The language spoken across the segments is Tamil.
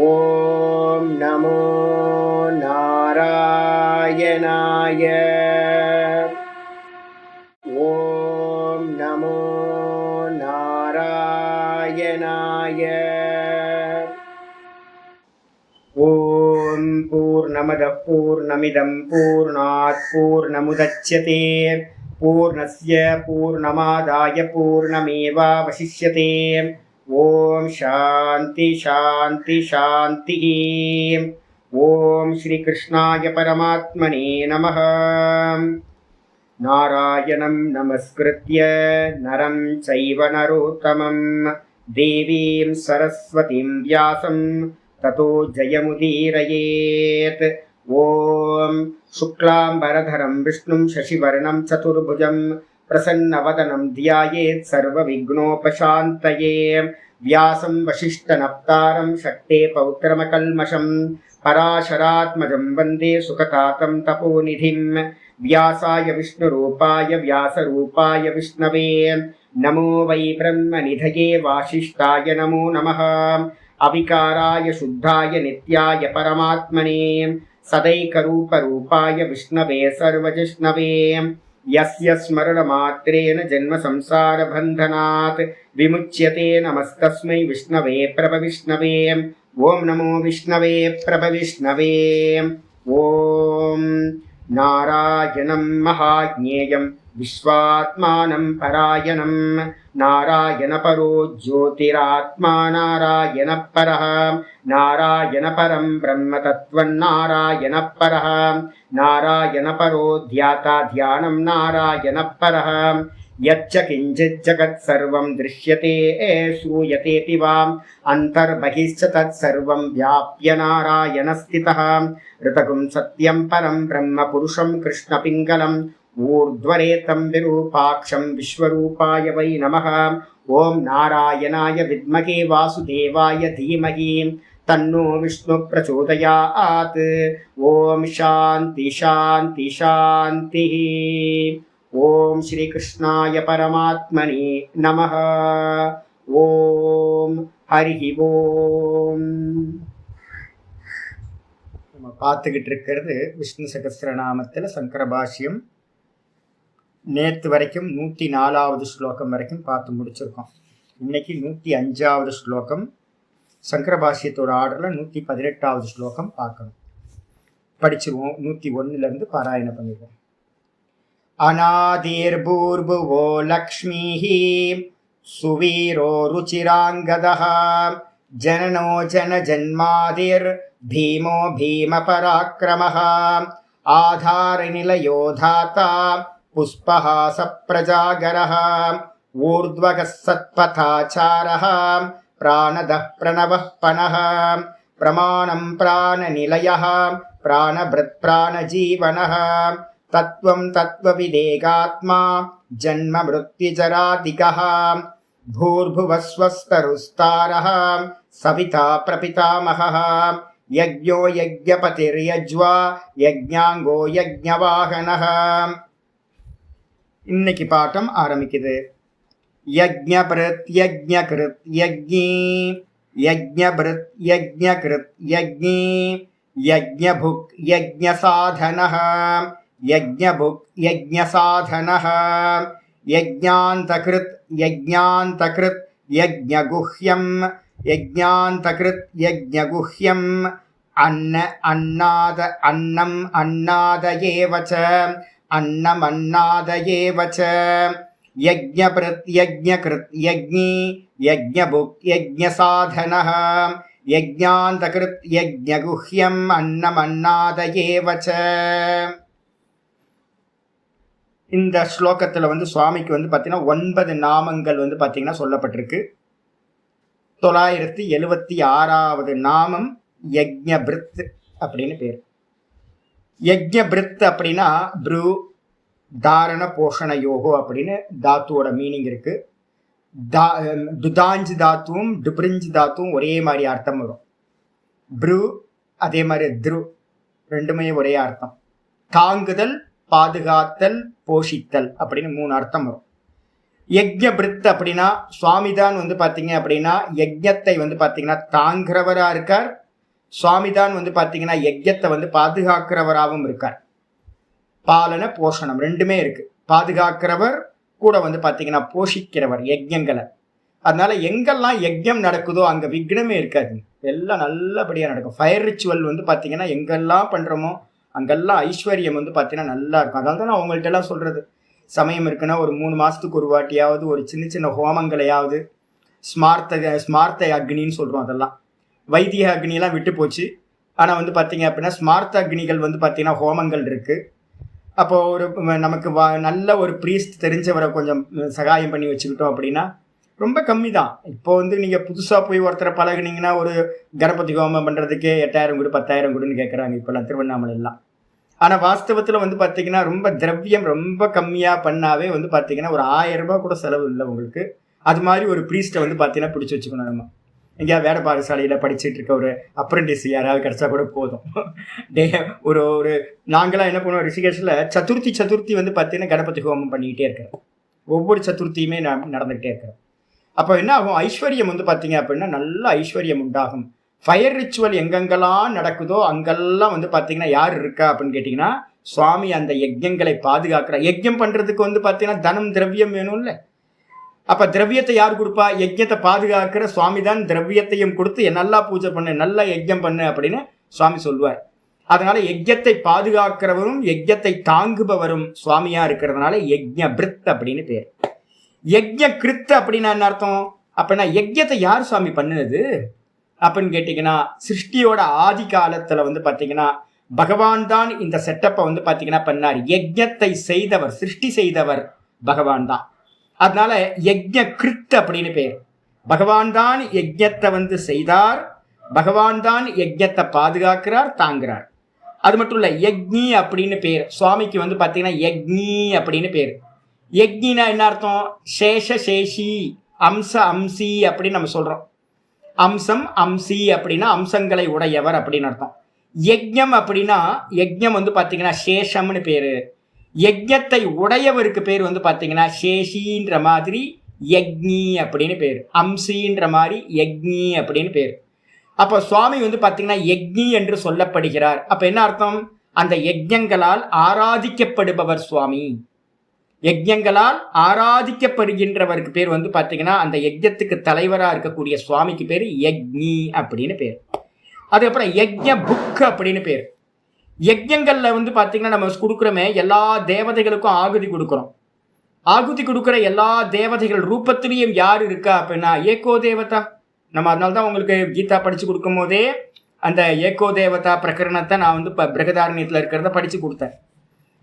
ஓம் நமோ நாராயணாய. ஓம் நமோ நாராயணாய. ஓம் பூர்ணமதః பூர்ணமிதம் பூர்ணாத் பூர்ணமுதச்யதே பூர்ணஸ்ய பூர்ணமாதாய பூர்ணமேவாவசிஷ்யதே. ஓம் சாந்தி சாந்தி சாந்தி. ஓம் ஸ்ரீ கிருஷ்ணாய பரமாத்மனே நமः. நாராயணம் நமஸ்கிருத்ய நரம் சைவ நரோத்தமம் தேவீம் சரஸ்வதீம் வியாசம் ததோ ஜயமுதீரயேத். ஓம் சுக்லாம்பரதரம் விஷ்ணும் சசிவர்ணம் சதுர்புஜம் பிரசன்னவதனம் த்யாயேத் சர்வவிக்னோபசாந்தயே. வியாசம் வசிஷ்டநப்தாரம் சக்தே பௌத்திரமகல்மஷம் பராசராத்மஜம் வந்தே சுகதாதம் தபோநிதிம். வியாசாய விஷ்ணுரூபாய வியாசரூபாய விஷ்ணவே நமோ வை பிரம்மநிதயே வாசிஷ்டாய நமோ நமः. அவிகாராய சுத்தாய நித்யாய பரமாத்மனே சதைகரூபரூபாய விஷ்ணவே சர்வஜிஷ்ணவே. யஸ்ய ஸ்மரணமாத்ரேன ஜன்ம சம்சார பந்தனாத் விமுச்யதே நமஸ்தஸ்மை விஷ்ணவே பிரபவிஷ்ணவே. ஓம் நமோ விஷ்ணவே பிரபவிஷ்ணவே. ஓம் நாராயணம் மகாஜ்ஞேயம் விஸ்வாத்மானம் பராயணம் நாராயண பரோ ஜோதிராத்மா நாராயண பரஹ. நாராயண பரம் பிரம்ம தத்வம் நாராயண பரஹ. நாராயண பரோ த்யாதா தியானம் நாராயண பரஹ. யச்ச கிஞ்சித் ஜகத் சர்வம் திருஷ்யதே ஸ்ரூயதேபி வாம் அந்தர்பகிஷ்ச தத் சர்வம் வியாப்ய நாராயண ஸ்திதः. ரிதகும் சத்யம் பரம் பிரம்ம புருஷம் கிருஷ்ண பிங்கலம் ஊர்த்வரேதம் விரூபாக்ஷம் விஸ்வரூபாய வை நமः. ஓம் நாராயணாய வித்மகே வாசுதேவாய தீமஹி தன்னோ விஷ்ணு பிரச்சோதயாத். ஓம் சாந்தி சாந்தி சாந்தி. ஓம் ஸ்ரீ கிருஷ்ணாய பரமாத்மனே நமः. ஓம் ஹரி ஓம். நம்ம பார்த்துக்கிட்டு இருக்கிறது விஷ்ணு சகஸ்ரநாமத்தில் சங்கர பாஷ்யம். நேற்று வரைக்கும் 104வது ஸ்லோகம் வரைக்கும் பார்த்து முடிச்சிருக்கோம். இன்னைக்கு 105வது ஸ்லோகம். சங்கர பாஷ்யத்தோட ஆர்டரில் 118வது ஸ்லோகம் பார்க்கணும். படிச்சிருவோம். 101 பாராயணம் பண்ணிடுவோம். அநாதிர் பூர்புவோ லக்ஷ்மீஹ சுவீரோ ருச்சிராங்கதஹ ஜனனோ ஜன ஜன்மாதிர் பீமோ பீம பராக்கிரமஹ ஆதார நிலையோ தாதா புஷ்பஹாச பிரஜாகரஹ ஊர்த்வகः சத்பதாச்சாரஹ பிராணதः பிரணவः பனஹ பிரமாணம் பிராணநிலையः பிராணபிருத் பிராணஜீவனः தத்வம் தத்வவிதேகாத்மா ஜன்ம மிருத்யுஜராதிகः பூர்புவஸ்வஸ்தருஸ்தாரः சவிதா பிரபிதாமகः யஜ்ஞோ யஜ்ஞபதிர்யஜ்வா யஜ்ஞாங்கோ யஜ்ஞவாகனः. இன்னைக்கு பாட்டம் ஆரம்பிக்குது. யஜ்ஞபிருத் யஜ்ஞகிருத் யஜ்ஞி யஜ்ஞபிருத் யஜ்ஞகிருத் யஜ்ஞி யஜ்ஞபுக் யஜ்ஞசாதனः யஜ்ஞபுக் யஜ்ஞசாதனः யஜ்ஞாந்தகிருத் யஜ்ஞாந்தகிருத் யஜ்ஞகுஹ்யம் யஜ்ஞாந்தகிருத் யஜ்ஞகுஹ்யம் அன்ன அன்னாத அன்னம் அன்னாதயேவச அன்னம் அன்னாதயேவச யஜ்ஞபிருத் யஜ்ஞகிருத் யஜ்ஞி யஜ்ஞபுக் யஜ்ஞசாதனः யஜ்ஞாந்தகிருத் யஜ்ஞகுஹ்யம் அன்னம் அன்னாதயேவச. இந்த ஸ்லோகத்தில் சுவாமிக்கு பார்த்தீங்கன்னா 9 நாமங்கள் பார்த்தீங்கன்னா சொல்லப்பட்டிருக்கு. 976வது நாமம் யஜ்ஞபிருத் அப்படின்னு பேர். யஜ்ஞபிருத் அப்படின்னா ப்ரூ தாரண போஷண யோகோ அப்படின்னு தாத்துவோட மீனிங் இருக்கு. துதாஞ்சு தாத்துவும் டுப்ரிஞ்சு தாத்துவும் ஒரே மாதிரி அர்த்தம் வரும். ப்ரூ அதே மாதிரி த்ரு ரெண்டுமே ஒரே அர்த்தம். தாங்குதல், பாதுகாத்தல், போஷித்தல் அப்படின்னு 3 அர்த்தம் வரும். யஜ்ஞபிருத் அப்படின்னா சுவாமிதான் பார்த்தீங்க அப்படின்னா யஜ்ஞத்தை பார்த்தீங்கன்னா தாங்கிறவரா இருக்கார், சுவாமி தான் வந்து பாத்தீங்கன்னா யஜ்யத்தை வந்து பாதுகாக்கிறவராகவும் இருக்கார். பாலன போஷணம் ரெண்டுமே இருக்கு. பாதுகாக்கிறவர் கூட வந்து பாத்தீங்கன்னா போஷிக்கிறவர் யஜ்யங்களை. அதனால எங்கெல்லாம் யஜ்யம் நடக்குதோ அங்க விக்னமே இருக்காது, எல்லாம் நல்லபடியா நடக்கும். ஃபயர் ரிச்சுவல் வந்து பாத்தீங்கன்னா எங்கெல்லாம் பண்றோமோ அங்கெல்லாம் ஐஸ்வர்யம் வந்து பாத்தீங்கன்னா நல்லா இருக்கும். அதனால தான் நான் உங்கள்கிட்ட எல்லாம் சொல்றது, சமயம் இருக்குன்னா ஒரு 3 மாசத்துக்கு ஒரு வாட்டியாவது ஒரு சின்ன சின்ன ஹோமங்களையாவது, ஸ்மார்த்த அக்னின்னு சொல்றோம், அதெல்லாம் வைத்திய அக்னியெல்லாம் விட்டு போச்சு. ஆனா வந்து பாத்தீங்க அப்படின்னா ஸ்மார்த்த அக்னிகள் வந்து பாத்தீங்கன்னா ஹோமங்கள் இருக்கு. அப்போ ஒரு நமக்கு நல்ல ஒரு ப்ரீஸ்ட் தெரிஞ்சவரை கொஞ்சம் சகாயம் பண்ணி வச்சுக்கிட்டோம் அப்படின்னா ரொம்ப கம்மி தான். இப்போ வந்து நீங்கள் புதுசாக போய் ஒருத்தரை பழகுனீங்கன்னா ஒரு கணபதி ஹோமம் பண்ணுறதுக்கே 8000 கொடு 10,000 கொடுன்னு கேட்குறாங்க இப்போல்லாம் திருவண்ணாமலையெல்லாம். ஆனால் வாஸ்தவத்தில் வந்து பார்த்தீங்கன்னா ரொம்ப திரவியம் ரொம்ப கம்மியாக பண்ணாவே வந்து பார்த்தீங்கன்னா ஒரு 1000 ரூபாய் கூட செலவு இல்லை உங்களுக்கு. அது மாதிரி ஒரு ப்ரீஸ்ட்டை வந்து பார்த்தீங்கன்னா பிடிச்சி வச்சுக்கணும். நம்ம எங்கேயா வேட பாடசாலையில் படிச்சுட்டு இருக்க ஒரு அப்ரெண்டிஸ் யாராவது கிடைச்சா கூட போதும். ஒரு ஒரு நாங்களாம் என்ன பண்ணுவோம், ரிஷிகேஷில் சதுர்த்தி வந்து பார்த்தீங்கன்னா கணபதி ஹோமம் பண்ணிக்கிட்டே இருக்கிறோம். ஒவ்வொரு சதுர்த்தியுமே நடந்துகிட்டே இருக்கிறோம். அப்போ என்ன ஆகும், ஐஸ்வர்யம் வந்து பார்த்தீங்க அப்படின்னா நல்ல ஐஸ்வர்யம் உண்டாகும். ஃபயர் ரிச்சுவல் எங்கெங்கெல்லாம் நடக்குதோ அங்கெல்லாம் வந்து பார்த்தீங்கன்னா யார் இருக்கா அப்படின்னு கேட்டிங்கன்னா சுவாமி அந்த யஜ்யங்களை பாதுகாக்கிற. யஜ்யம் பண்ணுறதுக்கு வந்து பார்த்தீங்கன்னா தனம் திரவியம் வேணும்ல. அப்போ திரவியத்தை யார் கொடுப்பா, யஜ்யத்தை பாதுகாக்கிற சுவாமி தான் திரவியத்தையும் கொடுத்து நல்லா பூஜை பண்ணு, நல்லா யஜ்யம் பண்ணு அப்படின்னு சுவாமி சொல்லுவார். அதனால யஜ்யத்தை பாதுகாக்கிறவரும் யஜ்யத்தை தாங்குபவரும் சுவாமியா இருக்கிறதுனால யஜ்ய பிரித் அப்படின்னு பேர். யஜ்ய கிருத் அப்படின்னா என்ன அர்த்தம் அப்படின்னா யஜ்யத்தை யார் சுவாமி பண்ணுனது அப்படின்னு கேட்டீங்கன்னா சிருஷ்டியோட ஆதி காலத்துல வந்து பாத்தீங்கன்னா பகவான் தான் இந்த செட்டப்பை வந்து பாத்தீங்கன்னா பண்ணார். யஜ்யத்தை செய்தவர், சிருஷ்டி செய்தவர் பகவான் தான். அதனால யஜ்ய கிருத் அப்படின்னு பேர். பகவான் தான் யஜ்யத்தை வந்து செய்தார், பகவான் தான் யஜ்யத்தை பாதுகாக்கிறார், தாங்குறார். அது மட்டும் இல்ல யக்ஞி அப்படின்னு பேர் சுவாமிக்கு வந்து பாத்தீங்கன்னா யக்ஞி அப்படின்னு பேர். யக்ஞினா என்ன அர்த்தம், சேஷ சேஷி அம்ச அம்சி அப்படின்னு நம்ம சொல்றோம். அம்சம் அம்சி அப்படின்னா அம்சங்களை உடையவர் அப்படின்னு அர்த்தம். யஜ்ஞம் அப்படின்னா யஜ்ஞம் வந்து பாத்தீங்கன்னா சேஷம்னு பேரு. யஜ்ஞத்தை உடையவருக்கு பேர் வந்து பாத்தீங்கன்னா சேஷின்ற மாதிரி யக்ஞி அப்படின்னு பேர், அம்சின்ற மாதிரி யக்ஞி அப்படின்னு பேர். அப்போ சுவாமி வந்து பாத்தீங்கன்னா யக்ஞி என்று சொல்லப்படுகிறார். அப்ப என்ன அர்த்தம், அந்த யஜ்ஞங்களால் ஆராதிக்கப்படுபவர் சுவாமி. யஜ்ஞங்களால் ஆராதிக்கப்படுகின்றவருக்கு பேர் வந்து பாத்தீங்கன்னா அந்த யஜ்ஞத்துக்கு தலைவரா இருக்கக்கூடிய சுவாமிக்கு பேர் யக்ஞி அப்படின்னு பேர். அதுக்கப்புறம் யஜ்ஞ புக் அப்படின்னு பேர். யஜ்ஞங்கள்ல வந்து பாத்தீங்கன்னா நம்ம கொடுக்குறோமே எல்லா தேவதைகளுக்கும் ஆகுதி கொடுக்குறோம். ஆகுதி கொடுக்குற எல்லா தேவதைகள் ரூபத்திலையும் யார் இருக்கா அப்படின்னா ஏகோ தேவதா. நம்ம அதனால்தான் உங்களுக்கு கீதா படிச்சு கொடுக்கும் போதே அந்த ஏகோ தேவதா பிரகரணத்தை நான் வந்து பிரகதாரண்யத்துல இருக்கிறத படிச்சு கொடுத்தேன்.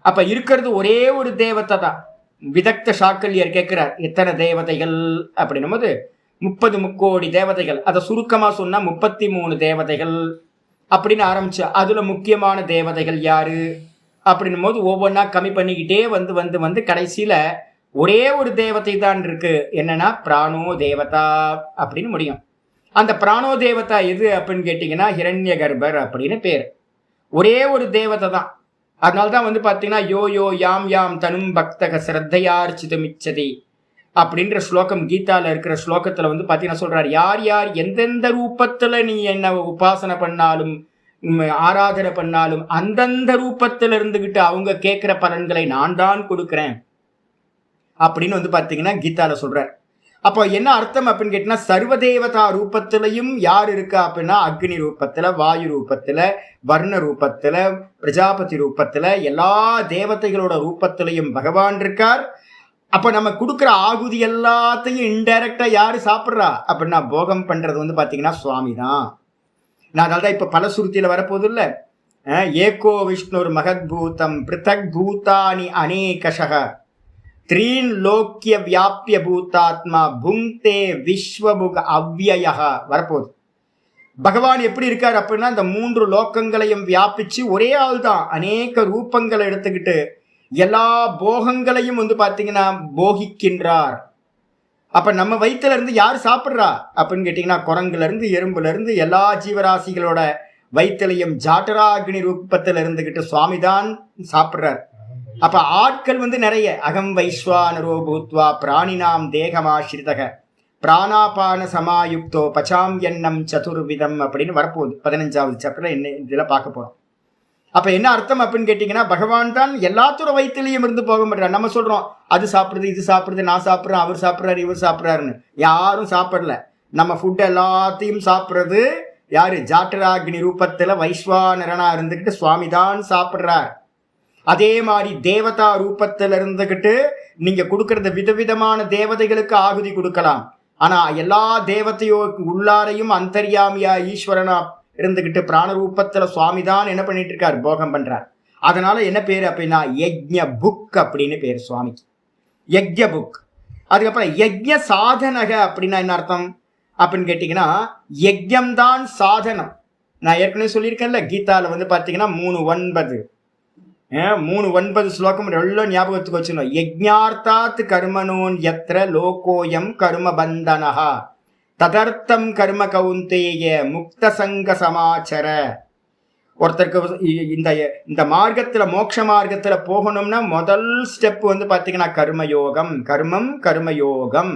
அப்ப இருக்கிறது ஒரே ஒரு தேவதை தான். விதக்த சாக்கல்யர் கேட்கிறார் எத்தனை தேவதைகள் அப்படின்னும் போது 30 முக்கோடி தேவதைகள். அதை சுருக்கமா சொன்னா 33 தேவதைகள் அப்படின்னு ஆரம்பிச்சு அதுல முக்கியமான தேவதைகள் யாரு அப்படின்னும் போது ஒவ்வொன்றா கம்மி பண்ணிக்கிட்டே வந்து வந்து வந்து கடைசியில ஒரே ஒரு தேவதை தான் இருக்கு, என்னன்னா பிராணோ தேவதா அப்படின்னு முடியும். அந்த பிராணோ தேவதா எது அப்படின்னு கேட்டீங்கன்னா ஹிரண்ய கர்ப்பர் அப்படின்னு பேர். ஒரே ஒரு தேவதை தான். அதனால்தான் வந்து பாத்தீங்கன்னா யோ யோ யாம் யாம் தனும் பக்தக சிரத்தையார்ச்சிதமிச்சதி அப்படின்ற ஸ்லோகம் கீதால இருக்கிற ஸ்லோகத்துல வந்து பாத்தீங்கன்னா சொல்றாரு, யார் யார் எந்தெந்த ரூபத்துல நீ என்ன உபாசனை பண்ணாலும் ஆராதனை பண்ணாலும் அந்தந்த ரூபத்துல இருந்துகிட்டு அவங்க கேட்கிற பலன்களை நான் தான் கொடுக்கிறேன் அப்படின்னு வந்து பாத்தீங்கன்னா கீதால சொல்றார். அப்போ என்ன அர்த்தம் அப்படின்னு கேட்டீங்கன்னா சர்வதேவதா ரூபத்திலையும் யார் இருக்கா அப்படின்னா அக்னி ரூபத்துல, வாயு ரூபத்துல, வர்ண ரூபத்துல, பிரஜாபதி ரூபத்துல, எல்லா தேவதைகளோட ரூபத்திலையும் பகவான் இருக்கார். அப்ப நம்ம கொடுக்குற ஆகுதி எல்லாத்தையும் இன்டைரக்டா யாரு சாப்பிட்றா அப்படின்னா போகம் பண்றது வந்து பாத்தீங்கன்னா சுவாமி தான். நான் அதனால்தான் இப்ப பல சுருத்தியில வரப்போது இல்ல, ஏகோ விஷ்ணுர் மகத்பூதம் பிருத்தக் பூதானி அநேகஷக த்ரீன் லோக்கிய வியாபிய பூதாத்மா புங்தே விஸ்வபுக அவ்யயஹ வரப்போகுது. பகவான் எப்படி இருக்கார் அப்படின்னா இந்த 3 லோக்கங்களையும் வியாபிச்சு ஒரே ஆள் தான் அநேக ரூபங்களை எடுத்துக்கிட்டு எல்லா போகங்களையும் வந்து பாத்தீங்கன்னா போகிக்கின்றார். அப்ப நம்ம வயிற்றுல இருந்து யார் சாப்பிட்றா அப்படின்னு கேட்டீங்கன்னா குரங்குல இருந்து எறும்புல இருந்து எல்லா ஜீவராசிகளோட வயிற்றுலையும் ஜாட்டராகினி ரூபத்துல இருந்துகிட்டு சுவாமி தான் சாப்பிட்றார். அப்ப ஆட்கள் வந்து நிறைய அகம் வைஸ்வானரோ பூத்வா பிராணினாம் தேகமாஸ்ரிதக பிராணாபான சமாயுக்தோ பச்சாம் எண்ணம் சதுர்விதம் அப்படின்னு வரப்போகுது 15வது சாப்டர்ல என்ன இதில் பார்க்க போறோம். அப்ப என்ன அர்த்தம் அப்படின்னு கேட்டீங்கன்னா, பகவான் தான் எல்லாத்தோட வயிற்றுலையும் இருந்து போக மாட்டார். நம்ம சொல்றோம் அது சாப்பிடுறது இது சாப்பிடுறது, நான் சாப்பிட்றேன், அவர் சாப்பிட்றாரு, இவர் சாப்பிட்றாருன்னு. யாரும் சாப்பிடல. நம்ம ஃபுட் எல்லாத்தையும் சாப்பிட்றது யாரு? ஜாட்டராக்னி ரூபத்துல வைஸ்வானரனா இருந்துகிட்டு சுவாமி தான் சாப்பிட்றார். அதே மாதிரி தேவதா ரூபத்துல இருந்துகிட்டு நீங்க கொடுக்கறது விதவிதமான தேவதைகளுக்கு ஆகுதி கொடுக்கலாம். ஆனா எல்லா தேவதையோ உள்ளாரையும் அந்தர்யாமியா ஈஸ்வரனா இருந்துகிட்டு பிராண ரூபத்துல சுவாமி தான் என்ன பண்ணிட்டு இருக்காரு? போகம் பண்றார். அதனால என்ன பேரு அப்படின்னா யஜ்ஞ புக் அப்படின்னு பேரு சுவாமிக்கு, யஜ்ஞ புக். அதுக்கப்புறம் யஜ்ஞ சாதனக அப்படின்னா என்ன அர்த்தம் அப்படின்னு கேட்டீங்கன்னா, யஜ்ஞம் தான் சாதனம். நான் ஏற்கனவே சொல்லியிருக்கேன்ல, கீதால வந்து பாத்தீங்கன்னா 3:9 ஸ்லோகம் எல்லாம் ஞாபகத்துக்கு வச்சுக்கணும். யஜ்ஞார்த்தாத் கர்மனோன் யத்ர லோகோயம் கர்ம பந்தனஹா ததர்த்தம் கர்ம கௌந்தேய முக்த சங்க சமாச்சர. ஒருத்தருக்கு இந்த மார்க்கத்துல மோட்ச மார்க்கத்துல போகணும்னா முதல் ஸ்டெப் வந்து பாத்தீங்கன்னா கர்மயோகம். கர்மயோகம்.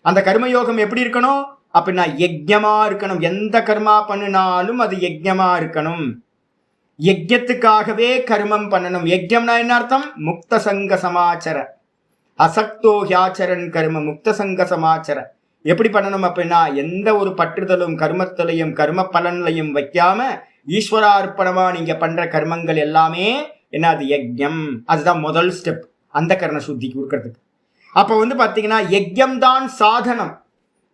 அந்த கர்மயோகம் எப்படி இருக்கணும் அப்படின்னா யஜ்ஞமா இருக்கணும். எந்த கர்மா பண்ணினாலும் அது யஜ்ஞமா இருக்கணும். யஜ்ஞத்துக்காகவே கர்மம் பண்ணணும். யஜ்ஞம்னா என்ன அர்த்தம்? முக்த சங்க சமாச்சர. அசக்தோ ஹியாச்சரன் கர்ம முக்த சங்க சமாச்சர. எப்படி பண்ணணும் அப்படின்னா எந்த ஒரு பற்றுதலும் கர்மத்திலையும் கர்ம பலன்லையும் வைக்காம ஈஸ்வரார்ப்பணமா நீங்க பண்ற கர்மங்கள் எல்லாமே என்ன? அது யஜ்ஞம். அதுதான் முதல் ஸ்டெப் அந்த கர்ண சுத்திக்கு கொடுக்கறதுக்கு. அப்ப வந்து பாத்தீங்கன்னா யஜ்ஞம் தான் சாதனம்.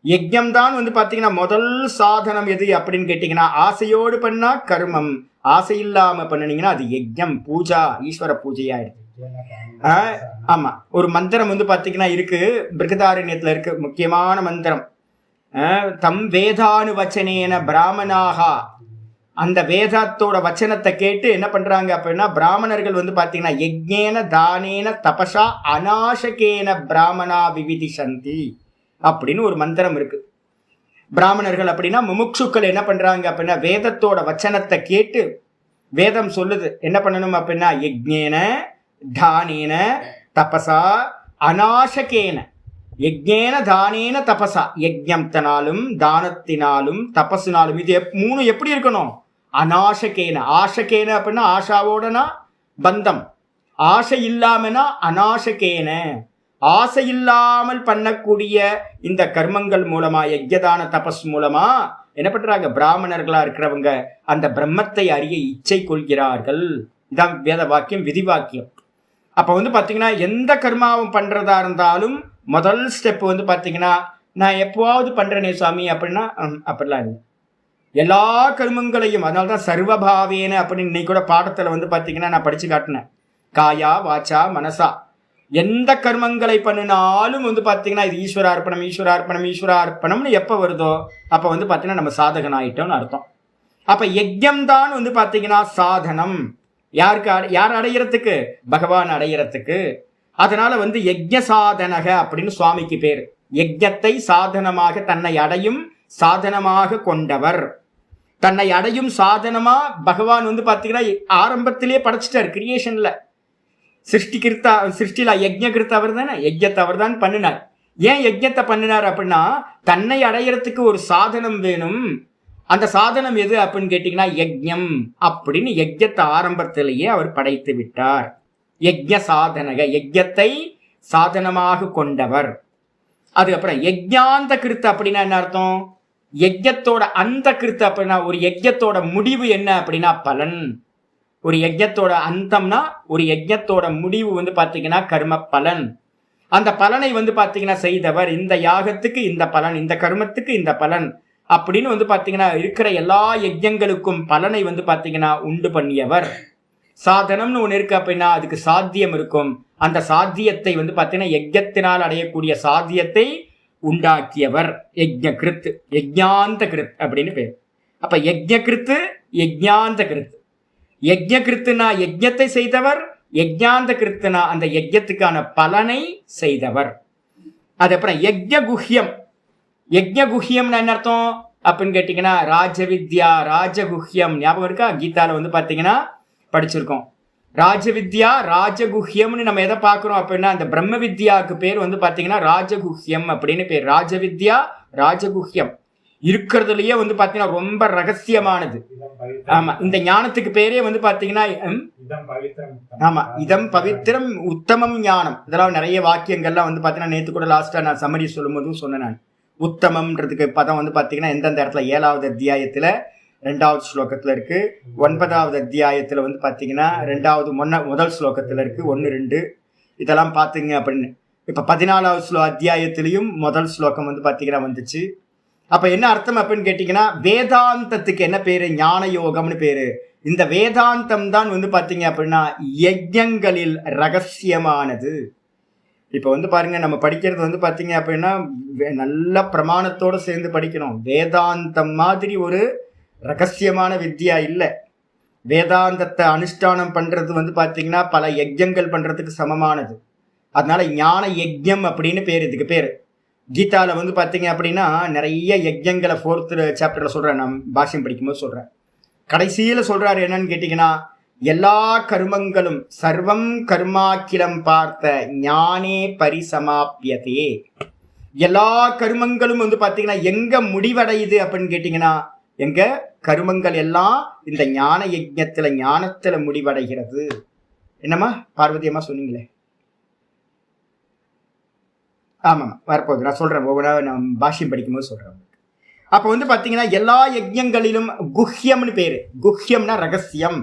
யஜ்ஞம் தான் வந்து பாத்தீங்கன்னா முதல் சாதனம். எது அப்படின்னு கேட்டீங்கன்னா ஆசையோடு பண்ணா கர்மம், ஆசை இல்லாம பண்ணினீங்கன்னா அது யஜ்ஞம், பூஜா, ஈஸ்வர பூஜையாயிடுது. ஆமா, ஒரு மந்திரம் வந்து பாத்தீங்கன்னா இருக்கு, பிருகதாரண்யத்துல இருக்கு, முக்கியமான மந்திரம். தம் வேதானு வச்சனேன பிராமணாகா. அந்த வேதத்தோட வச்சனத்தை கேட்டு என்ன பண்றாங்க அப்படின்னா பிராமணர்கள் வந்து பாத்தீங்கன்னா யஜ்ஞேன தானேன தபசா அநாசகேன பிராமணா விவிதிஷந்தி அப்படின்னு ஒரு மந்திரம் இருக்கு. பிராமணர்கள் அப்படின்னா முமுட்சுக்கள் என்ன பண்றாங்க அப்படின்னா வேதத்தோட வச்சனத்தை கேட்டு, வேதம் சொல்லுது என்ன பண்ணணும் அப்படின்னா யஜ்ஞேன தானேன தபசா அநாசகேன. யஜ்ஞேன தானேன தபசா, யஜ்ஞத்தினாலும் தானத்தினாலும் தபஸினாலும். இது மூணு எப்படி இருக்கணும்? அநாசகேன. ஆசகேன அப்படின்னா ஆஷாவோடனா பந்தம், ஆசை இல்லாமனா அநாசகேன. ஆசை இல்லாமல் பண்ணக்கூடிய இந்த கர்மங்கள் மூலமா யஜ்ஞதான தபஸ் மூலமா என்ன பண்றாங்க? பிராமணர்களா இருக்கிறவங்க அந்த பிரம்மத்தை அறிய இச்சை கொள்கிறார்கள். இதான் வேத வாக்கியம், விதி வாக்கியம். அப்ப வந்து பாத்தீங்கன்னா எந்த கர்மாவும் பண்றதா இருந்தாலும் முதல் ஸ்டெப் வந்து பாத்தீங்கன்னா நான் எப்போவாவது பண்றேனே சுவாமி அப்படின்னா அப்படிலாம் இல்லை. எல்லா கர்மங்களையும், அதனால்தான் சர்வபாவேன அப்படின்னு இன்னைக்கு கூட பாடத்துல வந்து பாத்தீங்கன்னா நான் படிச்சு காட்டினேன். காயா வாச்சா மனசா எந்த கர்மங்களை பண்ணினாலும் வந்து பாத்தீங்கன்னா இது ஈஸ்வரார்ப்பணம் ஈஸ்வரார்ப்பணம் ஈஸ்வரார்ப்பணம்னு எப்ப வருதோ அப்ப வந்து பாத்தீங்கன்னா நம்ம சாதகன் ஆயிட்டோம்னு அர்த்தம். அப்ப யஜ்ஞம் தான் வந்து பாத்தீங்கன்னா சாதனம். யாருக்கு? யார் அடையிறதுக்கு? பகவான் அடையிறதுக்கு. அதனால வந்து யஜ்ஞ சாதனக அப்படின்னு சுவாமிக்கு பேரு. யஜ்ஞத்தை சாதனமாக தன்னை அடையும் சாதனமாக கொண்டவர். தன்னை அடையும் சாதனமா பகவான் வந்து பாத்தீங்கன்னா ஆரம்பத்திலேயே படைச்சிட்டார். கிரியேஷன்ல சிருஷ்டில யஜ்ஞகிருத்த அவர் தானே, யஜ்ஞத்தை அவர் தான் பண்ணினார். ஏன் யஜ்ஞத்தை பண்ணினார் அப்படின்னா தன்னை அடையறதுக்கு ஒரு சாதனம் வேணும். அந்த சாதனம் எது அப்படின்னு கேட்டீங்கன்னா யஜ்ஞம் அப்படின்னு யஜ்ஞத்தை ஆரம்பத்திலேயே அவர் படைத்து விட்டார். யஜ்ஞ சாதனக, யஜ்ஞத்தை சாதனமாக கொண்டவர். அதுக்கப்புறம் யஜ்ஞாந்த கிருத்த அப்படின்னா என்ன அர்த்தம்? யஜ்ஞத்தோட அந்த கிருத்த அப்படின்னா ஒரு யஜ்ஞத்தோட முடிவு என்ன அப்படின்னா பலன். ஒரு யஜ்ஞத்தோட அந்தம்னா ஒரு யஜ்ஞத்தோட முடிவு வந்து பாத்தீங்கன்னா கர்ம பலன். அந்த பலனை வந்து பாத்தீங்கன்னா செய்தவர். இந்த யாகத்துக்கு இந்த பலன், இந்த கர்மத்துக்கு இந்த பலன் அப்படின்னு வந்து பாத்தீங்கன்னா இருக்கிற எல்லா யஜ்ஞங்களுக்கும் பலனை வந்து பாத்தீங்கன்னா உண்டு பண்ணியவர். சாதனம்னு ஒண்ணு இருக்கு அப்படின்னா அதுக்கு சாத்தியம் இருக்கும். அந்த சாத்தியத்தை வந்து பாத்தீங்கன்னா யஜ்ஞத்தினால் அடையக்கூடிய சாத்தியத்தை உண்டாக்கியவர் யஜ்ஞ கிருத், யஜ்ஞாந்த கிருத் அப்படின்னு பேர். அப்ப யஜ்ஞ கிருத்து யஜ்ஞாந்த கிருத். யஜ்ஞ கிருத்துனா யஜ்ஞத்தை செய்தவர், யஜ்ஞாந்த கிருத்துனா அந்த யஜ்ஞத்துக்கான பலனை செய்தவர். அதுக்கப்புறம் யஜ்ஞ குஹ்யம். யஜ்ஞ குஹ்யம்னா என்ன அர்த்தம் அப்படின்னு கேட்டீங்கன்னா ராஜவித்யா ராஜகுஹ்யம். ஞாபகம் இருக்கா? கீதால வந்து பாத்தீங்கன்னா படிச்சிருக்கோம். ராஜவித்யா ராஜகுஹ்யம்னு நம்ம எதை பார்க்கிறோம் அப்படின்னா அந்த பிரம்ம வித்யாவுக்கு பேர் வந்து பாத்தீங்கன்னா ராஜகுஹ்யம் அப்படின்னு பேர். ராஜவித்யா ராஜகுஹ்யம் இருக்கிறதுலயே வந்து பாத்தீங்கன்னா ரொம்ப ரகசியமானது. ஆமா, இந்த ஞானத்துக்கு பேரே வந்து பாத்தீங்கன்னா ஆமா இதம் பவித்திரம் உத்தமம் ஞானம். இதெல்லாம் நிறைய வாக்கியங்கள்லாம் வந்து பாத்தீங்கன்னா நேத்து கூட லாஸ்டா நான் சம்மரி சொல்லும் போதும் சொன்னேன். நான் உத்தமம்ன்றதுக்கு பதம் வந்து பாத்தீங்கன்னா எந்தெந்த இடத்துல 7வது அத்தியாயத்துல 2வது ஸ்லோகத்துல இருக்கு, 9வது அத்தியாயத்துல வந்து பாத்தீங்கன்னா 2வது முதல் ஸ்லோகத்துல இருக்கு, 1, 2 இதெல்லாம் பாத்தீங்க அப்படின்னு. இப்ப 14வது அத்தியாயத்திலையும் முதல் ஸ்லோகம் வந்து பாத்தீங்கன்னா வந்துச்சு. அப்ப என்ன அர்த்தம் அப்படின்னு கேட்டீங்கன்னா வேதாந்தத்துக்கு என்ன பேரு? ஞான யோகம்னு பேரு. இந்த வேதாந்தம் தான் வந்து பாத்தீங்க அப்படின்னா யஜ்ஞங்களில் ரகசியமானது. இப்ப வந்து பாருங்க, நம்ம படிக்கிறது வந்து பாத்தீங்க அப்படின்னா நல்ல பிரமாணத்தோட சேர்ந்து படிக்கணும். வேதாந்தம் மாதிரி ஒரு ரகசியமான வித்யா இல்லை. வேதாந்தத்தை அனுஷ்டானம் பண்றது வந்து பாத்தீங்கன்னா பல யஜ்ஞங்கள் பண்றதுக்கு சமமானது. அதனால ஞான யஜ்ஞம் அப்படின்னு பேர் இதுக்கு பேரு. கீதால வந்து பாத்தீங்க அப்படின்னா நிறைய யஜ்ஞங்களை 4th சாப்டர்ல சொல்றேன், நான் பாஷ்யம் படிக்கும்போது சொல்றேன். கடைசியில சொல்றாரு என்னன்னு கேட்டீங்கன்னா எல்லா கர்மங்களும் சர்வம் கர்மாக்கிலம் பார்த்த ஞானே பரிசமாப்பியதே. எல்லா கர்மங்களும் வந்து பாத்தீங்கன்னா எங்க முடிவடையுது அப்படின்னு கேட்டீங்கன்னா எங்க கர்மங்கள் எல்லாம் இந்த ஞான யஜ்ஞத்துல ஞானத்துல முடிவடைகிறது. என்னம்மா பார்வதி அம்மா சொன்னீங்களே? ஆமாம், வரப்போகுது, நான் சொல்றேன், ஒவ்வொரு நான் பாஷ்யம் படிக்கும்போது சொல்றேன். அப்ப வந்து பாத்தீங்கன்னா எல்லா யஜ்ஞங்களிலும் குஹ்யம்னு பேரு. குஹ்யம்னா ரகசியம்.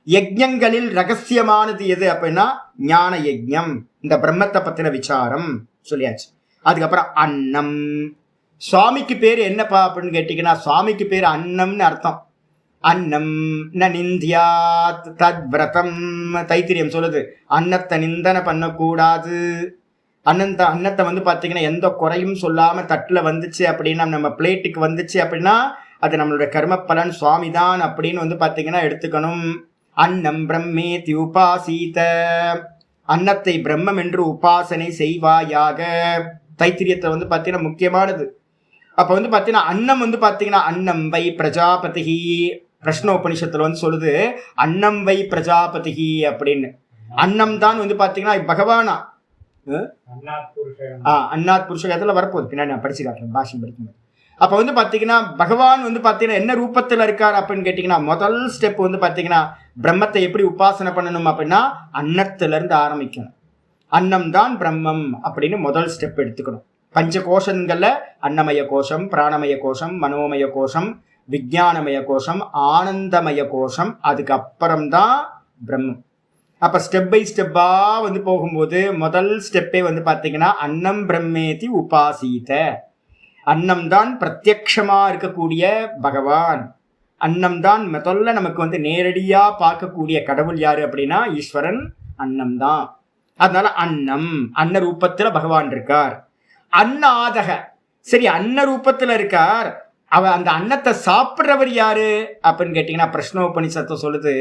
யஜ்ஞங்களில் ரகசியமானது எது அப்படின்னா ஞான யஜ்ஞம், இந்த பிரம்மத்தை பத்தின விசாரம் சொல்லியாச்சு. அதுக்கப்புறம் அன்னம். சுவாமிக்கு பேரு என்னப்பா அப்படின்னு கேட்டீங்கன்னா சுவாமிக்கு பேரு அன்னம்னு அர்த்தம். அன்னம் ந நிந்தியா தத் விரதம். தைத்திரியம் சொல்லுது அன்னத்தை நிந்தனை பண்ணக்கூடாது. அன்னத்தை வந்து பாத்தீங்கன்னா எந்த குறையும் சொல்லாம தட்டுல வந்துச்சு அப்படின்னா, நம்ம பிளேட்டுக்கு வந்துச்சு அப்படின்னா அது நம்மளுடைய கர்ம பலன், சுவாமி தான் அப்படின்னு வந்து பாத்தீங்கன்னா எடுத்துக்கணும். அன்னம் பிரம்மேதி உபாசீத. அன்னத்தை பிரம்மம் என்று உபாசனை செய்வாயாக. தைத்திரியத்தை வந்து பாத்தீங்கன்னா முக்கியமானது. அப்ப வந்து பாத்தீங்கன்னா அன்னம் வந்து பாத்தீங்கன்னா அன்னம் வை பிரஜாபதி. பிரஷ்னோபனிஷத்துல வந்து சொல்லுது அன்னம் வை பிரஜாபதி அப்படின்னு. அன்னம் தான் வந்து பாத்தீங்கன்னா பகவானா அன்னாத் புருஷகத்துல வரப்போகுது, பின்னாடி நான் படிச்சு காட்டுறேன் பாஷ்யம் படிக்கும்போது. அப்ப வந்து பாத்தீங்கன்னா பகவான் வந்து பாத்தீங்கன்னா என்ன ரூபத்துல இருக்காரு அப்படின்னு கேட்டீங்கன்னா முதல் ஸ்டெப் வந்து பாத்தீங்கன்னா பிரம்மத்தை எப்படி உபாசனை பண்ணணும் அப்படின்னா அன்னத்துல இருந்து ஆரம்பிக்கணும். அன்னம் தான் பிரம்மம் அப்படின்னு முதல் ஸ்டெப் எடுத்துக்கணும். பஞ்ச கோஷங்கள்ல அன்னமய கோஷம், பிராணமய கோஷம், மனோமய கோஷம், விஞ்ஞானமய கோஷம், ஆனந்தமய கோஷம், அதுக்கப்புறம்தான் பிரம்மம். அப்ப ஸ்டெப் பை ஸ்டெப்பா வந்து போகும்போது முதல் ஸ்டெப்பே வந்து பாத்தீங்கன்னா அன்னம் பிரம்மேதி உபாசீத. அன்னம் தான் பிரத்யக்ஷமா இருக்கக்கூடிய பகவான். அன்னம் தான் முதல்ல நமக்கு வந்து நேரடியா பார்க்கக்கூடிய கடவுள் யாரு அப்படின்னா ஈஸ்வரன், அன்னம் தான். அதனால அன்னம், அன்ன ரூபத்துல பகவான் இருக்கார். அன்னாதக, சரி அன்ன ரூபத்துல இருக்கார், அந்த அன்னத்தை சாப்பிட்றவர் யாரு அப்படின்னு கேட்டீங்கன்னா பிரஷ்னோபனிஷத்தை சொல்லுது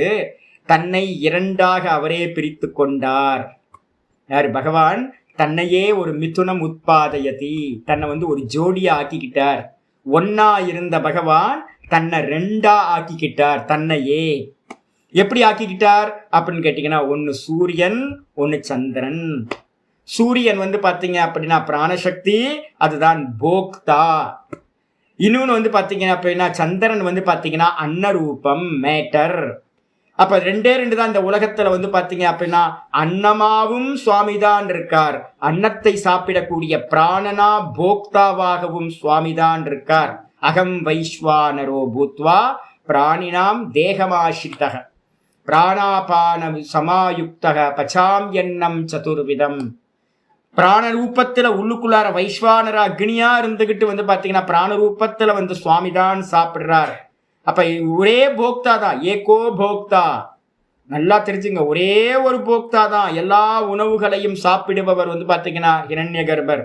தன்னை 2ஆக அவரே பிரித்து கொண்டார். யாரு? பகவான் தன்னையே ஒரு மிதுனம் உத்பாதயதி, தன்னை வந்து ஒரு ஜோடியா ஆக்கிக்கிட்டார். ஒன்னா இருந்த பகவான் தன்னை 2ஆ ஆக்கிக்கிட்டார். தன்னையே எப்படி ஆக்கிக்கிட்டார் அப்படின்னு கேட்டீங்கன்னா ஒன்னு சூரியன், ஒன்னு சந்திரன். சூரியன் வந்து பாத்தீங்க அப்படின்னா பிராணசக்தி, அதுதான் போக்தா. இன்னொன்னு வந்து பாத்தீங்க அப்படின்னா சந்திரன் வந்து பாத்தீங்கன்னா அன்னரூபம், மேட்டர். அப்ப 2 தான் இந்த உலகத்துல வந்து பாத்தீங்க அப்படின்னா அன்னமாவும் சுவாமிதான் இருக்கார். அன்னத்தை சாப்பிடக்கூடிய பிராணனா போக்தாவாகவும் சுவாமிதான் இருக்கார். அகம் வைஸ்வானரோ பூத்வா பிராணினாம் தேகமாசிரிதக பிராணாபான சமாயுக்தக பச்சாம் எண்ணம் சதுர்விதம். பிராண ரூபத்துல உள்ளுக்குள்ளார வைஸ்வானரா அக்னியா இருந்துகிட்டு வந்து பாத்தீங்கன்னா பிராண ரூபத்துல வந்து சுவாமிதான் சாப்பிடுறார். அப்ப ஒரே போக்தா தான், ஏகோ போக்தா. நல்லா தெரிஞ்சுங்க, ஒரே ஒரு போக்தா தான். எல்லா உணவுகளையும் சாப்பிடுபவர் வந்து பாத்தீங்கன்னா ஹிரண்ய கர்ப்பர்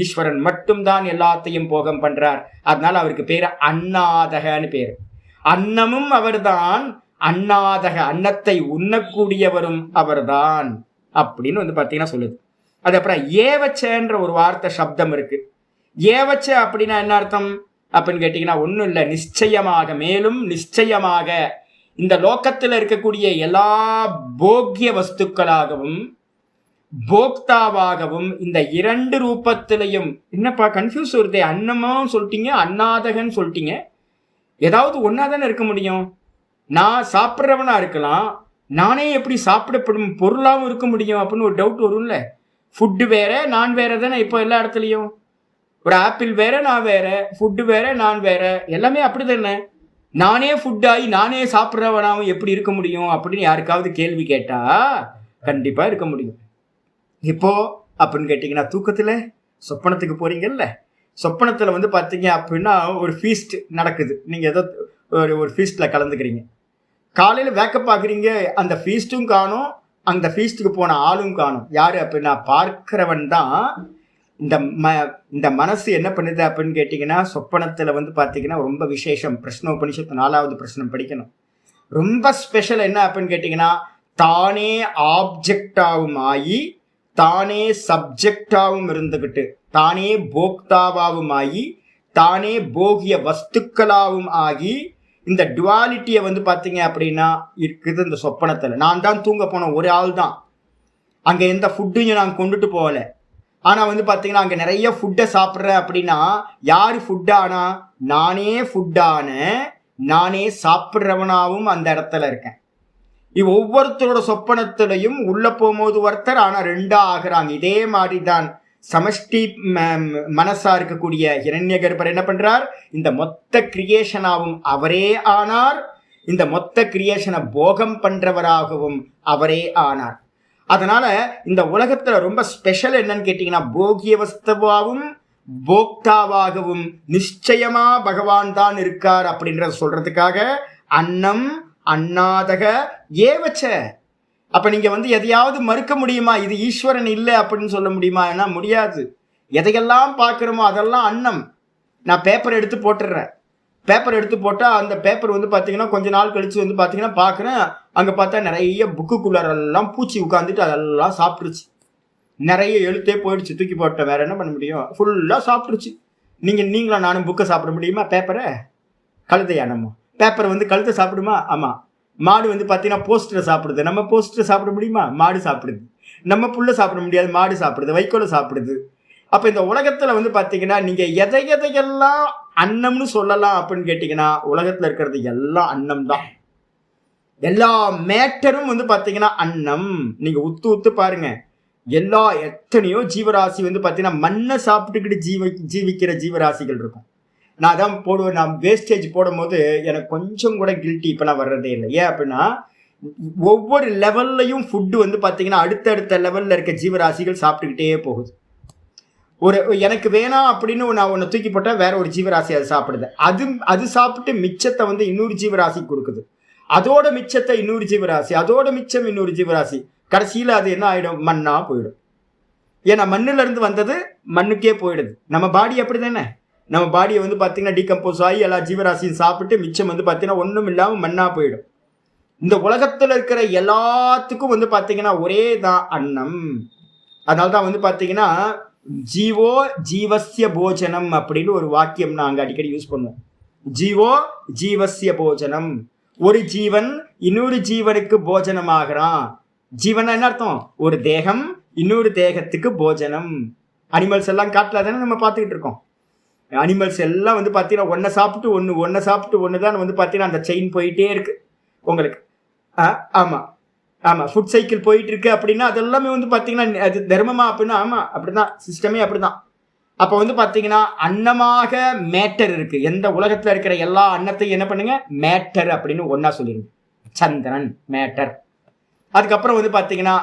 ஈஸ்வரன் மட்டும்தான் எல்லாத்தையும் போகம் பண்றார். அதனால அவருக்கு பேரு அன்னாதகன்னு பேரு. அன்னமும் அவர்தான், அன்னாதக அன்னத்தை உண்ணக்கூடியவரும் அவர்தான் அப்படின்னு வந்து பாத்தீங்கன்னா சொல்லுது. அது அப்புறம் ஏவச்சன்ற ஒரு வார்த்தை சப்தம் இருக்கு. ஏவச்ச அப்படின்னா என்ன அர்த்தம் அப்படின்னு கேட்டீங்கன்னா ஒன்றும் இல்லை, நிச்சயமாக, மேலும் நிச்சயமாக. இந்த லோகத்தில் இருக்கக்கூடிய எல்லா போக்கிய வஸ்துக்களாகவும் போக்தாவாகவும் இந்த இரண்டு ரூபத்திலையும், என்னப்பா கன்ஃபியூஸ் வருதே, அன்னமும் சொல்லிட்டீங்க அன்னாதகன்னு சொல்லிட்டீங்க, ஏதாவது ஒன்னா தானே இருக்க முடியும். நான் சாப்பிட்றவனா இருக்கலாம், நானே எப்படி சாப்பிடப்படும் பொருளாகவும் இருக்க முடியும் அப்படின்னு ஒரு டவுட் வரும்ல. ஃபுட்டு வேற நான் வேற தானே இப்போ எல்லா இடத்துலையும். ஒரு ஆப்பிள் வேற நான் வேற, ஃபுட்டு வேற நான் வேற, எல்லாமே அப்படி தானே. நானே ஃபுட்டாகி நானே சாப்பிட்றவனாவும் எப்படி இருக்க முடியும் அப்படின்னு யாருக்காவது கேள்வி கேட்டா கண்டிப்பாக இருக்க முடியும். இப்போ அப்படின்னு கேட்டிங்கன்னா, தூக்கத்தில் சொப்பனத்துக்கு போறீங்கல்ல, சொப்பனத்தில் வந்து பார்த்தீங்க அப்படின்னா ஒரு ஃபீஸ்ட் நடக்குது, நீங்கள் ஏதோ ஒரு ஃபீஸ்டில் கலந்துக்கிறீங்க. காலையில் வேக்கப் பார்க்குறீங்க, அந்த ஃபீஸ்ட்டும் காணும், அந்த ஃபீஸ்ட்டுக்கு போன ஆளும் காணும். யார் அப்படின்னா பார்க்கிறவன் தான். இந்த மனசு என்ன பண்ணுது அப்படின்னு கேட்டிங்கன்னா, சொப்பனத்தில் வந்து பார்த்தீங்கன்னா ரொம்ப விசேஷம். பிரஷ்னோபனிஷத்து 4வது பிரஷ்னம் படிக்கணும். ரொம்ப ஸ்பெஷல் என்ன அப்படின்னு கேட்டிங்கன்னா, தானே ஆப்ஜெக்டாகவும் ஆகி தானே சப்ஜெக்டாகவும் இருந்துக்கிட்டு, தானே போக்தாவாகவும் ஆகி தானே போகிய வஸ்துக்களாகவும் ஆகி, இந்த டுவாலிட்டியை வந்து பார்த்தீங்க அப்படின்னா இருக்குது இந்த சொப்பனத்தில். நான் தான் தூங்க போன ஒரு ஆள் தான், அங்கே எந்த ஃபுட்டையும் நான் கொண்டுட்டு போகல. ஆனால் வந்து பார்த்தீங்கன்னா அங்கே நிறைய ஃபுட்டை சாப்பிட்றேன் அப்படின்னா யார் ஃபுட்டானா, நானே ஃபுட்டான, நானே சாப்பிட்றவனாகவும் அந்த இடத்துல இருக்கேன். ஒவ்வொருத்தரோட சொப்பனத்திலையும் உள்ள போகும்போது ஒருத்தர், ஆனால் ரெண்டா ஆகிறாங்க. இதே மாதிரி தான் சமஷ்டி மனசா இருக்கக்கூடிய ஹிரண்யகர்பர் என்ன பண்றார், இந்த மொத்த கிரியேஷனாகவும் அவரே ஆனார், இந்த மொத்த கிரியேஷனை போகம் பண்றவராகவும் அவரே ஆனார். அதனால இந்த உலகத்துல ரொம்ப ஸ்பெஷல் என்னன்னு கேட்டீங்கன்னா, போகிய வஸ்துவாகவும் போக்தாவாகவும் நிச்சயமா பகவான் தான் இருக்கார் அப்படின்றத சொல்றதுக்காக அன்னம் அன்னாதக ஏவச்ச. அப்ப நீங்க வந்து எதையாவது மறுக்க முடியுமா, இது ஈஸ்வரன் இல்லை அப்படின்னு சொல்ல முடியுமா? ஏன்னா முடியாது. எதையெல்லாம் பார்க்குறோமோ அதெல்லாம் அன்னம். நான் பேப்பர் எடுத்து போட்டுடுறேன், பேப்பர் எடுத்து போட்டால் அந்த பேப்பர் வந்து பார்த்தீங்கன்னா கொஞ்ச நாள் கழிச்சு வந்து பார்த்தீங்கன்னா பார்க்குறேன், அங்கே பார்த்தா நிறைய புக்குக்குள்ளாரெல்லாம் பூச்சி உட்காந்துட்டு அதெல்லாம் சாப்பிட்டுருச்சு, நிறைய எழுத்தே போயிடுச்சு, தூக்கி போட்டேன், வேற என்ன பண்ண முடியும், ஃபுல்லாக சாப்பிட்டுருச்சு. நீங்களும் நானும் புக்கை சாப்பிட முடியுமா? பேப்பரை கழுதையா? நம்ம பேப்பரை வந்து கழுத்தை சாப்பிடுமா? ஆமாம். மாடு வந்து பார்த்தீங்கன்னா போஸ்டரை சாப்பிடுது, நம்ம போஸ்டரை சாப்பிட முடியுமா? மாடு சாப்பிடுது. நம்ம புல்லை சாப்பிட முடியாது, மாடு சாப்பிடுது, வைக்கோலை சாப்பிடுது. அப்போ இந்த உலகத்தில் வந்து பார்த்தீங்கன்னா நீங்கள் எதையெல்லாம் அன்னம்னு சொல்லலாம் அப்படின்னு கேட்டிங்கன்னா, உலகத்தில் இருக்கிறது எல்லாம் அன்னம் தான். எல்லா மேட்டரும் வந்து பார்த்தீங்கன்னா அன்னம். நீங்கள் உத்து பாருங்க, எத்தனையோ ஜீவராசி வந்து பார்த்தீங்கன்னா மண்ணை சாப்பிட்டுக்கிட்டு ஜீவிக்கிற ஜீவராசிகள் இருக்கும். நான் தான் போடுவேன், நான் வேஸ்டேஜ் போடும் போது எனக்கு கொஞ்சம் கூட கில்ட்டி இப்போலாம் வர்றதே இல்லை. ஏன் அப்படின்னா ஒவ்வொரு லெவல்லையும் ஃபுட்டு வந்து பார்த்தீங்கன்னா அடுத்தடுத்த லெவலில் இருக்க ஜீவராசிகள் சாப்பிட்டுக்கிட்டே போகுது. எனக்கு வேணாம் அப்படின்னு நான் ஒன்று தூக்கி போட்டால் வேற ஒரு ஜீவராசி அது சாப்பிடுது, அது சாப்பிட்டு மிச்சத்தை வந்து இன்னொரு ஜீவராசி கொடுக்குது, அதோட மிச்சத்தை இன்னொரு ஜீவராசி, அதோட மிச்சம் இன்னொரு ஜீவராசி, கடைசியில் அது என்ன ஆகிடும், மண்ணா போயிடும். ஏன்னா மண்ணிலிருந்து வந்தது மண்ணுக்கே போயிடுது. நம்ம பாடி அப்படி தானே, நம்ம பாடியை வந்து பார்த்தீங்கன்னா டீகம்போஸ் ஆகி எல்லா ஜீவராசியும் சாப்பிட்டு மிச்சம் வந்து பார்த்தீங்கன்னா ஒன்றும் இல்லாமல் மண்ணா போயிடும். இந்த உலகத்தில் இருக்கிற எல்லாத்துக்கும் வந்து பார்த்தீங்கன்னா ஒரே தான் அன்னம். அதனால தான் வந்து பார்த்தீங்கன்னா ஜீவோ ஜீவசிய போஜனம் அப்படின்னு ஒரு வாக்கியம் நாங்கள் அடிக்கடி யூஸ் பண்ணுவோம். ஜீவோ ஜீவசிய போஜனம், ஒரு ஜீவன் இன்னொரு ஜீவனுக்கு போஜனம் ஆகிறான். ஜீவன் என்ன அர்த்தம், ஒரு தேகம் இன்னொரு தேகத்துக்கு போஜனம். அனிமல்ஸ் எல்லாம் காட்டில் தானே நம்ம பார்த்துக்கிட்டு இருக்கோம். அனிமல்ஸ் எல்லாம் வந்து பார்த்தீங்கன்னா ஒன்றை சாப்பிட்டு ஒன்று தான் வந்து பார்த்தீங்கன்னா அந்த செயின் போயிட்டே இருக்கு உங்களுக்கு. ஆமாம் ஆமாம், ஃபுட் சைக்கிள் போயிட்டு இருக்கு அப்படின்னா அதெல்லாமே வந்து பார்த்தீங்கன்னா அது தர்மமா அப்படின்னா ஆமாம், அப்படிதான் சிஸ்டமே அப்படிதான். அப்போ வந்து பார்த்தீங்கன்னா அன்னமாக மேட்டர் இருக்கு. எந்த உலகத்தில் இருக்கிற எல்லா அன்னத்தையும் என்ன பண்ணுங்க, மேட்டர் அப்படின்னு ஒன்னா சொல்லிடுங்க. சந்திரன் மேட்டர். அதுக்கப்புறம் வந்து பார்த்தீங்கன்னா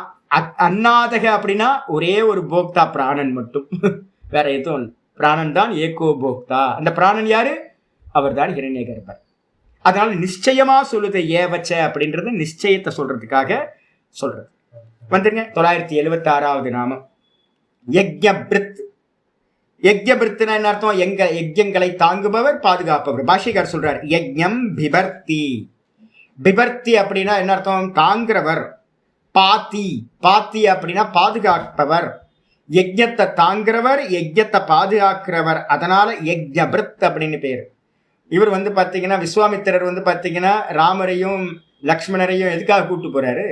அன்னாதக அப்படின்னா ஒரே ஒரு போக்தா பிராணன் மட்டும், வேற எதுவும் இல்லை. பிராணன் தான் ஏகோ போக்தா. அந்த பிராணன் யாரு, அவர் தான் ஹிரண்யகர்பர். அதனால நிச்சயமா சொல்லுது ஏவச்ச அப்படின்றது நிச்சயத்தை சொல்றதுக்காக சொல்றது. வந்துருங்க 976வது நாமம் யக்ஞபிருத். யக்ஞபிருத்னா என்ன அர்த்தம், யஜ்யங்களை தாங்குபவர், பாதுகாப்பவர். பாஷிகார் சொல்றார் யஜ்ஞம் பிபர்த்தி. பிபர்த்தி அப்படின்னா என்ன அர்த்தம், தாங்குறவர். பாத்தி, பாத்தி அப்படின்னா பாதுகாப்பவர். யஜ்ஞத்தை தாங்குறவர், யஜ்ஞத்தை பாதுகாக்கிறவர். அதனால யக்ஞபிருத் அப்படின்னு பேரு. இவர் வந்து பார்த்தீங்கன்னா விஸ்வாமித்திரர் வந்து பார்த்தீங்கன்னா ராமரையும் லக்ஷ்மணரையும் எதுக்காக கூட்டு போறாரு?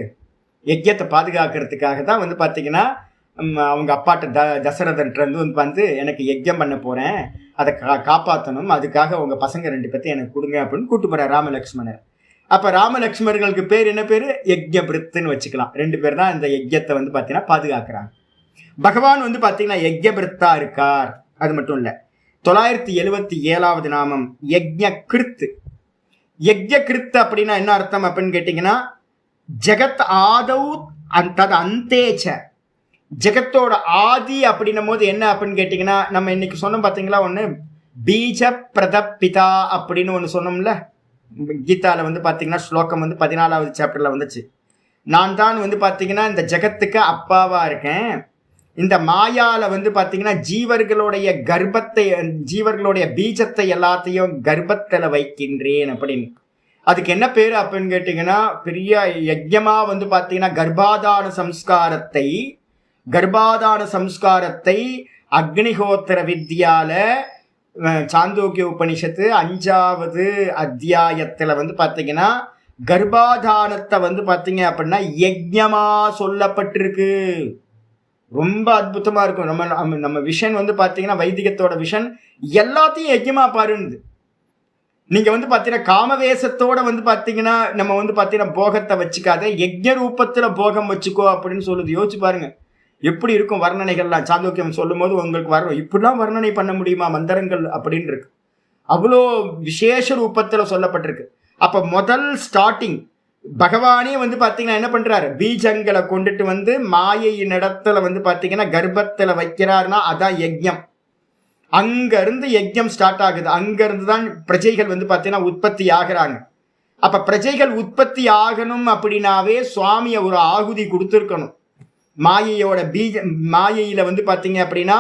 யஜ்யத்தை பாதுகாக்கிறதுக்காக தான் வந்து பார்த்தீங்கன்னா அவங்க அப்பாட்ட தசரதன்ட்டு வந்து எனக்கு யஜ்யம் பண்ண போறேன், அதை காப்பாற்றணும், அதுக்காக உங்க பசங்க 2 பேர்த்தையும் எனக்கு கொடுங்க அப்படின்னு கூட்டு போறாரு ராமலக்ஷ்மணர். அப்ப ராமலக்ஷ்மணர்களுக்கு பேர் என்ன பேரு? யஜ்யபிருத்துன்னு வச்சுக்கலாம். 2 பேர் தான் இந்த யஜ்யத்தை வந்து பார்த்தீங்கன்னா பாதுகாக்கிறாங்க. பகவான் வந்து பார்த்தீங்கன்னா யஜ்யபிருத்தா இருக்கார். அது மட்டும் இல்லை, 977வது நாமம் யஜ்ஞகிருத். யஜ்ஞகிருத் அப்படின்னா என்ன அர்த்தம் அப்படின்னு கேட்டீங்கன்னா, ஜெகத் ஆதௌ தது அந்தேச்ச. ஜெகத்தோட ஆதி அப்படின்னும் போது என்ன அப்படின்னு கேட்டீங்கன்னா, நம்ம இன்னைக்கு சொன்னோம் பார்த்தீங்களா, ஒன்று பீஜ பிரதப்பிதா அப்படின்னு ஒன்று சொன்னோம்ல கீதாவில் வந்து பார்த்தீங்கன்னா, ஸ்லோகம் வந்து 14வது சாப்டர்ல வந்துச்சு. நான் தான் வந்து பார்த்தீங்கன்னா இந்த ஜெகத்துக்கு அப்பாவா இருக்கேன், இந்த மாயால வந்து பார்த்தீங்கன்னா ஜீவர்களுடைய கர்ப்பத்தை, ஜீவர்களுடைய பீஜத்தை எல்லாத்தையும் கர்ப்பத்தில் வைக்கின்றேன் அப்படின்னு. அதுக்கு என்ன பேர் அப்படின்னு கேட்டீங்கன்னா, பெரிய யஜ்யமா வந்து பார்த்தீங்கன்னா கர்ப்பாதான சம்ஸ்காரத்தை அக்னிஹோத்திர வித்யால சாந்தோக்கிய உபனிஷத்து 5வது அத்தியாயத்துல வந்து பார்த்தீங்கன்னா கர்ப்பாதானத்தை வந்து பார்த்தீங்க அப்படின்னா யஜ்யமா சொல்லப்பட்டிருக்கு. ரொம்ப அற்புதமா இருக்கும். நம்ம விஷன் வந்து பார்த்தீங்கன்னா வைதிகத்தோட விஷன் எல்லாத்தையும் யஜ்யமா பாருன்னு. நீங்க வந்து பார்த்தீங்கன்னா காமவேசத்தோட வந்து பார்த்தீங்கன்னா நம்ம வந்து பார்த்தீங்கன்னா போகத்தை வச்சுக்காத, யஜ்ய ரூபத்துல போகம் வச்சுக்கோ அப்படின்னு சொல்லுது. யோசிச்சு பாருங்க எப்படி இருக்கும் வர்ணனைகள்லாம். சாந்தோக்கியம் சொல்லும் போது உங்களுக்கு வரும், இப்படிலாம் வர்ணனை பண்ண முடியுமா மந்திரங்கள் அப்படின்னு இருக்கு. அவ்வளோ விசேஷ ரூபத்துல சொல்லப்பட்டிருக்கு. அப்ப முதல் ஸ்டார்டிங் பகவானே வந்து பார்த்தீங்கன்னா என்ன பண்றாரு, பீஜங்களை கொண்டுட்டு வந்து மாயையின் இடத்துல வந்து பார்த்தீங்கன்னா கர்ப்பத்துல வைக்கிறாருன்னா அதான் யஜ்யம். அங்க இருந்து யஜ்யம் ஸ்டார்ட் ஆகுது. அங்க இருந்து தான் பிரஜைகள் வந்து பார்த்தீங்கன்னா உற்பத்தி ஆகிறாங்க. அப்ப பிரஜைகள் உற்பத்தி ஆகணும் அப்படின்னாவே சுவாமியை ஒரு ஆகுதி கொடுத்துருக்கணும். மாயையோட மாயையில வந்து பார்த்தீங்க அப்படின்னா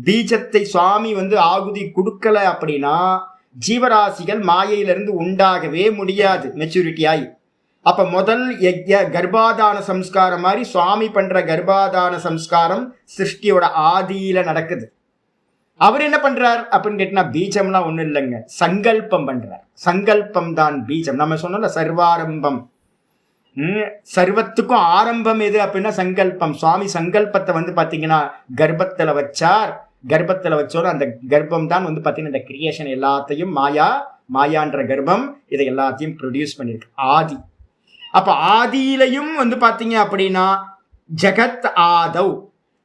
பீஜத்தை சுவாமி வந்து ஆகுதி கொடுக்கல அப்படின்னா ஜீவராசிகள் மாயையிலிருந்து உண்டாகவே முடியாது மெச்சூரிட்டி ஆகி. அப்ப முதல் கர்ப்பாதான சம்ஸ்காரம் மாதிரி சுவாமி பண்ற கர்ப்பாதான சம்ஸ்காரம் சிருஷ்டியோட ஆதியில நடக்குது. அவர் என்ன பண்றார் அப்படின்னு கேட்டா, பீஜம்லாம் ஒண்ணும் இல்லைங்க, சங்கல்பம் பண்றார். சங்கல்பம் தான் பீஜம். நம்ம சொன்னோம்ல சர்வாரம்பம், சர்வத்துக்கும் ஆரம்பம் எது அப்படின்னா சங்கல்பம். சுவாமி சங்கல்பத்தை வந்து பாத்தீங்கன்னா கர்ப்பத்துல வச்சார். கர்ப்பத்துல வச்சோம், அந்த கர்ப்பம் தான் வந்து பாத்தீங்கன்னா இந்த கிரியேஷன் எல்லாத்தையும் மாயான்ற கர்ப்பம் இதை எல்லாத்தையும் ப்ரொடியூஸ் பண்ணிருக்கு ஆதி. அப்ப ஆதியிலையும் வந்து பாத்தீங்க அப்படின்னா ஜெகத் ஆதவ்,